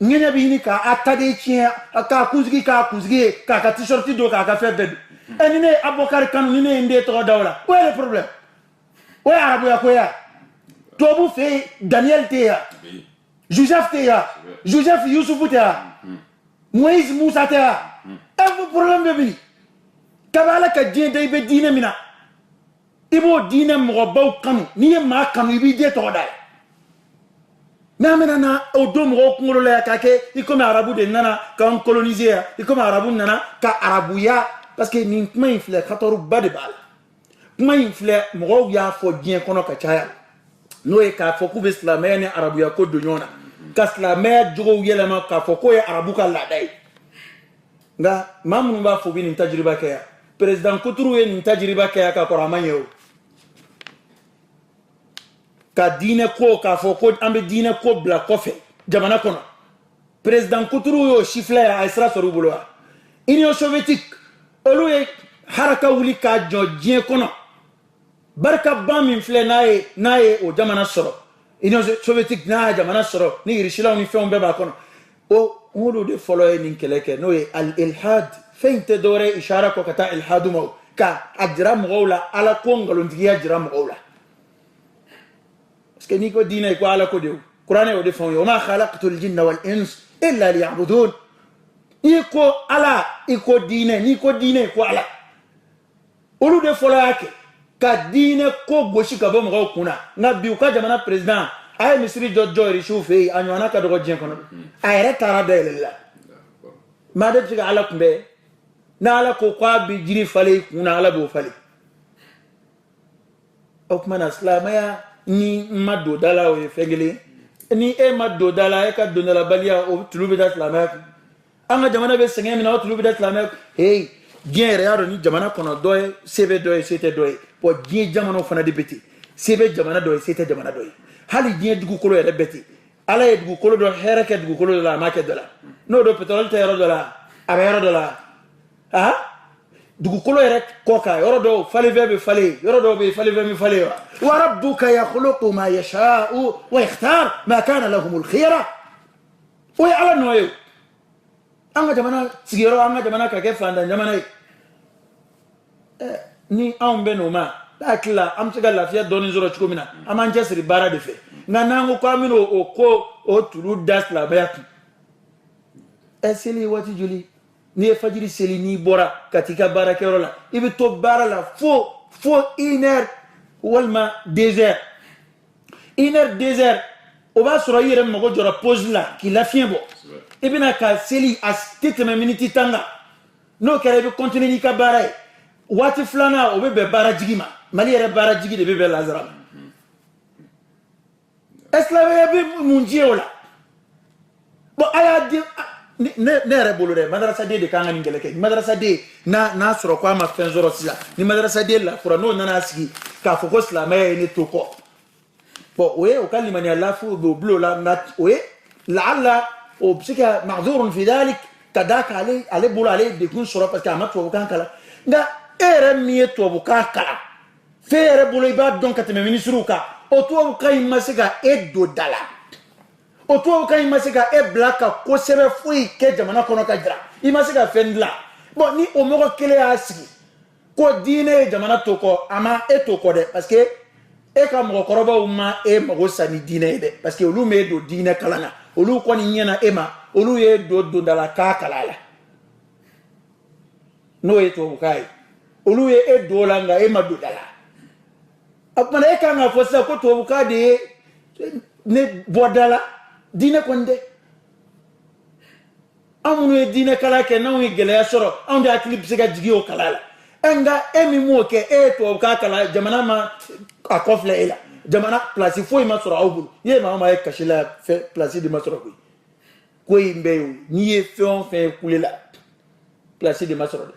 ŋɛɲɛ bɛ ɲini k'a taden tiɲɛ k'a kunsigi ye k'a ka t-shirt don k'a ka fɛn bɛɛ don ni ne ye Abubakari Kanu ni ne ye n den tɔgɔ da o la o ye le problème o ye arabuya ko ye wa tubabu fɛ yen Daniel tɛ yan Joseph tɛ yan Joseph Yusufu tɛ yan Moïse Musa tɛ yan problème bɛ min kabi ala ka diɲɛ da i bɛ diinɛ min na i b'o diinɛ mɔgɔbaw kanu n'i ye maa kanu i b'i den tɔgɔ da ye mais an bɛna na o don mɔgɔw kunkolo la yan k'a kɛ i komi arabu de nana k'an coloniser yan i komi arabu nana ka arabuya parce que nin kuma in filɛ hatɔruba de b'a la kuma in filɛ mɔgɔw y'a fɔ diɲɛ kɔnɔ ka caya n'o ye k'a fɔ k'u bɛ silamɛya ni arabuya ko don ɲɔgɔn na ka silamɛya jogow yɛlɛma k'a fɔ k'o ye arabu ka laada ye nka maa minnu b'a fɔ u bɛ nin tajiriba kɛ yan président Kuturu ye nin tajiriba kɛ yan ka kɔrɔ a ma ɲɛ o ka diinɛ ko k'a fɔ ko an bɛ diinɛ ko bila kɔfɛ jamana kɔnɔ président Kuturu y'o sifilɛ yan a ye sira sɔrɔ u bolo wa Union soviétique olu ye haraka wuli k'a jɔ diɲɛ kɔnɔ barikaba min filɛ n'a ye o jamana sɔrɔ Union soviétique n'a ye jamana sɔrɔ ni irisilaw ni fɛnw bɛɛ b'a kɔnɔ olu de fɔlɔ ye nin kɛlɛ kɛ n'o ye al-ilhad fɛn tɛ dɔwɛrɛ ye ishara kɔ ka taa ilhadu ma ka a jira mɔgɔw la ala ko nkalontigiya jira mɔgɔw la parce que n'i ko diinɛ i ko ala ko de o kuranɛ y'o de fɛnw ye wa ma khalaqtul jinna wal ins illa liya'budun n'i ko ala i ko diinɛ n'i ko diinɛ i ko ala olu de fɔlɔ y'a kɛ ka diinɛ ko gosi ka bɔ mɔgɔw kun na nka bi u ka jamana président a ye misiri dɔ jɔ irisiw fɛ yen a ɲɔgɔnna ka dɔgɔ diɲɛ kɔnɔ a yɛrɛ taara dayɛlɛli la maa de bɛ se ka ala kunbɛn n'ala ko k'a bɛ jiri falen i kun na ala b'o falen o tuma na silamɛya ni n ma don da la o ye fɛn kelen ni e ma don da la e ka dondalabaliya o tulu bɛ da silamɛya kun an ka jamana bɛ sɛgɛn min na o tulu bɛ da silamɛya kun diɲɛ yɛrɛ y'a dɔn ni jamana kɔnɔ dɔ ye se bɛ dɔ ye se tɛ dɔ ye wa diɲɛ jamanaw fana de bɛ ten se bɛ jamana dɔ ye se tɛ jamana dɔ ye hali diɲɛ dugukolo yɛrɛ bɛ ten ala ye dugukolo dɔ hɛrɛ kɛ dugukolo dɔ la a ma kɛ dɔ la n'o don pétrole tɛ yɔrɔ dɔ la a bɛ yɔrɔ dɔ la dugukolo yɛrɛ kɔ kan yɔrɔ dɔw falifɛn bɛ falen yɔrɔ dɔw bɛ falifɛn bɛ falen wa rabbuka yakhluqu ma yasha'u wa yakhtar ma kana lahumul khiyara o ye ala nɔ ye an ka jamana sigiyɔrɔ an ka jamana ka kɛ fantan jamana ye ni anw bɛ n'o ma hakili la an bɛ se ka lafiya dɔɔni sɔrɔ cogo min na an b'an cɛsiri baara de fɛ nka n'an ko k'an bɛna o tulu da silamɛya kun seli waati joli n'i ye fajiri seli n'i bɔra ka t'i ka baarakɛyɔrɔ la i bɛ to baara la fo 1 heure walima 2 heures 1 heure 2 heures o b'a sɔrɔ i yɛrɛ mago jɔra pause la k'i lafiɲɛ bɔ i bɛna ka seli a tɛ tɛmɛ miniti 10 kan n'o kɛra i bɛ continuer n'i ka baara ye waati filanan o bɛ bɛn baara jigi ma mali yɛrɛ baara jigi de bɛ bɛn lazara ma silamɛya bɛ mun diɲɛ o la bon a y'a di ne yɛrɛ bolo dɛ madarasaden de kan ka nin kɛlɛ kɛ madarasaden n'a sɔrɔ ko a ma fɛn sɔrɔ sisan ni madarasaden lafura n'o nana sigi k'a fɔ ko silamɛya ye ne to kɔ bon o ye o ka limaniya lafu bɛ o bilo la nka o ye laala o bɛ se ka mahzurun fi dalik ka d'a kan ale bolo ale ye dekun sɔrɔ parce que a ma tubabukan kalan nka e yɛrɛ min ye tubabukan kalan f'e yɛrɛ bolo i b'a dɔn ka tɛmɛ minisiriw kan o tubabukan in ma se ka e don da la o tubabukan in ma se ka e bila ka kosɛbɛ foyi kɛ jamana kɔnɔ ka jira i ma se ka fɛn dilan bon ni o mɔgɔ kelen y'a sigi ko diinɛ ye jamana to kɔ a ma e to kɔ dɛ parce que e ka mɔgɔkɔrɔbaw ma e mago sa ni diinɛ ye dɛ parce que olu m'e don diinɛ kalan na olu kɔni ɲɛna e ma olu ye don dondalakan kalan la n'o ye tubabukan ye olu ye e don la nka e ma don da la o tuma e kan ka fɔ sisan ko tubabukan de ye ne bɔ da la diinɛ kɔni tɛ an minnu ye diinɛ kalan kɛ n'anw ye gɛlɛya sɔrɔ anw de hakili bɛ se ka jigin o kalan la nka e min m'o kɛ e ye tubabukan kalan jamana ma a kɔfilɛ e la jamana pilasi foyi ma sɔrɔ aw bolo i ye maa o maa ye kasi la pilasi de ma sɔrɔ koyi ko in bɛ yen n'i ye fɛn o fɛn ye kule la place de masoro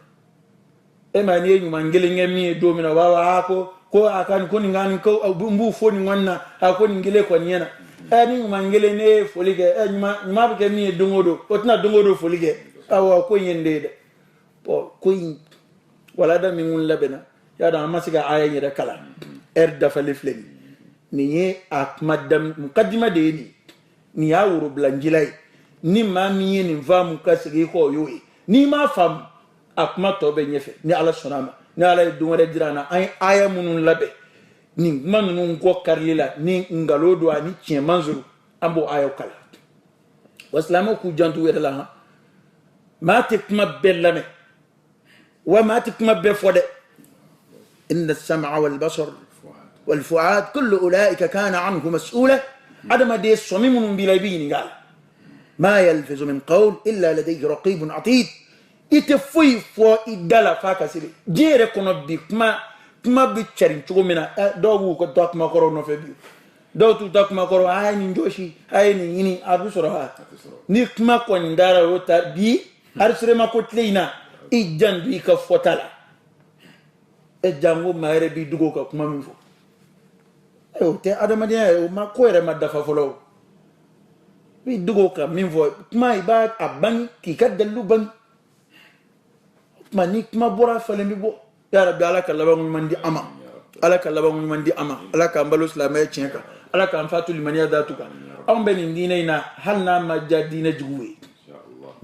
e ma ni nyuma ngele ngemi do mina wawa ko akan ko ngani ko mbu fo ni wanna ko ngele ko nyena e ni nyuma ngele ne folige e nyuma be mi dongodo o tna dongodo folige awa ko yende de po ko wala da mi ngun labena ya da masiga aya nyere kala dafa lefleni ni ye akmadam mukaddima de ni ya wuro blanjilai ni ma mi ye ni va mu kasigi ko yoyi ni ma fam akma to be nyefe ni ala sonama ni ala dungare dirana ay aya munun labe ni manun ko karlila ni ngalodo ani cien manzuru ambo ayo kala waslamo ku jantu wedala ha ma tikma bellame wa ma tikma be fode inna as-sam'a wal basar wal fu'ad kullu ulaika kana anhu mas'ula adama de somimun bilaybini gal ما يلفظ من قول إلا لديه رقيب عتيد إتفوي فو إدالا فاكا سيري جيري كونو بي كما بيتشارين چوكو منا دو كو تاك ما كورو نو فبيو دو تو تاك ما كورو هاي نجوشي هاي نيني أبو سروها ني كما كون دارا وطا بي أرسري ما كتلينا إجان بي كفوتالا إجانو ما يري بي دوغو كما ميفو أيو تي أدما دي ما كويري ما دفا فلو bi dugo ka min vo kuma iba aban ki ka dalu ban mani kuma bora fale mi bo ya rabbi ala ka laban mandi ama ala ka laban mandi ama ala ka mbalo islamay chenka ala ka fatu limaniya datuka am ben dina ina halna majadina juwe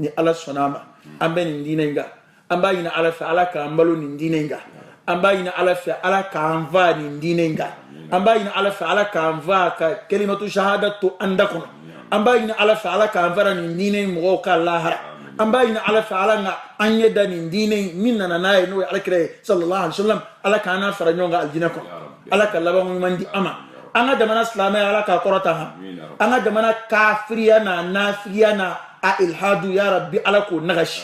ni ala sonama am ben dina nga am ba ina ala fa ala ka mbalo ni dina nga am ba ina ala fa ala ka anva ni dina nga am ba ina ala fa ala ka anva ka kalimatu shahadatu andakum amba ina ala fa ala ka anvara ni dine mo ka lahara amba ina ala fa ala nga anye da ni dine minna na nayi no ala kire sallallahu alaihi wasallam ala ka na fara nyonga aljina ko ala ka laba mo mandi ama anga da mana islamai ala ka korata ha anga da mana kafiriya na nafiya na a ilhadu ya rabbi ala ko nagashi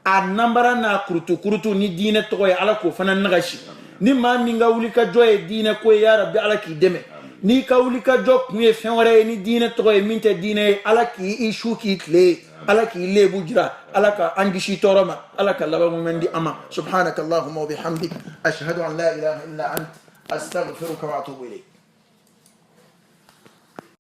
a nambara na kurutu ni dine to ya ala ko fana nagashi ni ma minga wulika joye dine ko ya rabbi ala ki deme ni kawlika jok mu fenware ni dine to e minte dine ala ki ishu ki tle ala ki le bujra ala ka angishi toroma ala ka laba mu mendi ama subhanakallahumma wa bihamdik ashhadu an la ilaha illa ant astaghfiruka wa atubu ilayk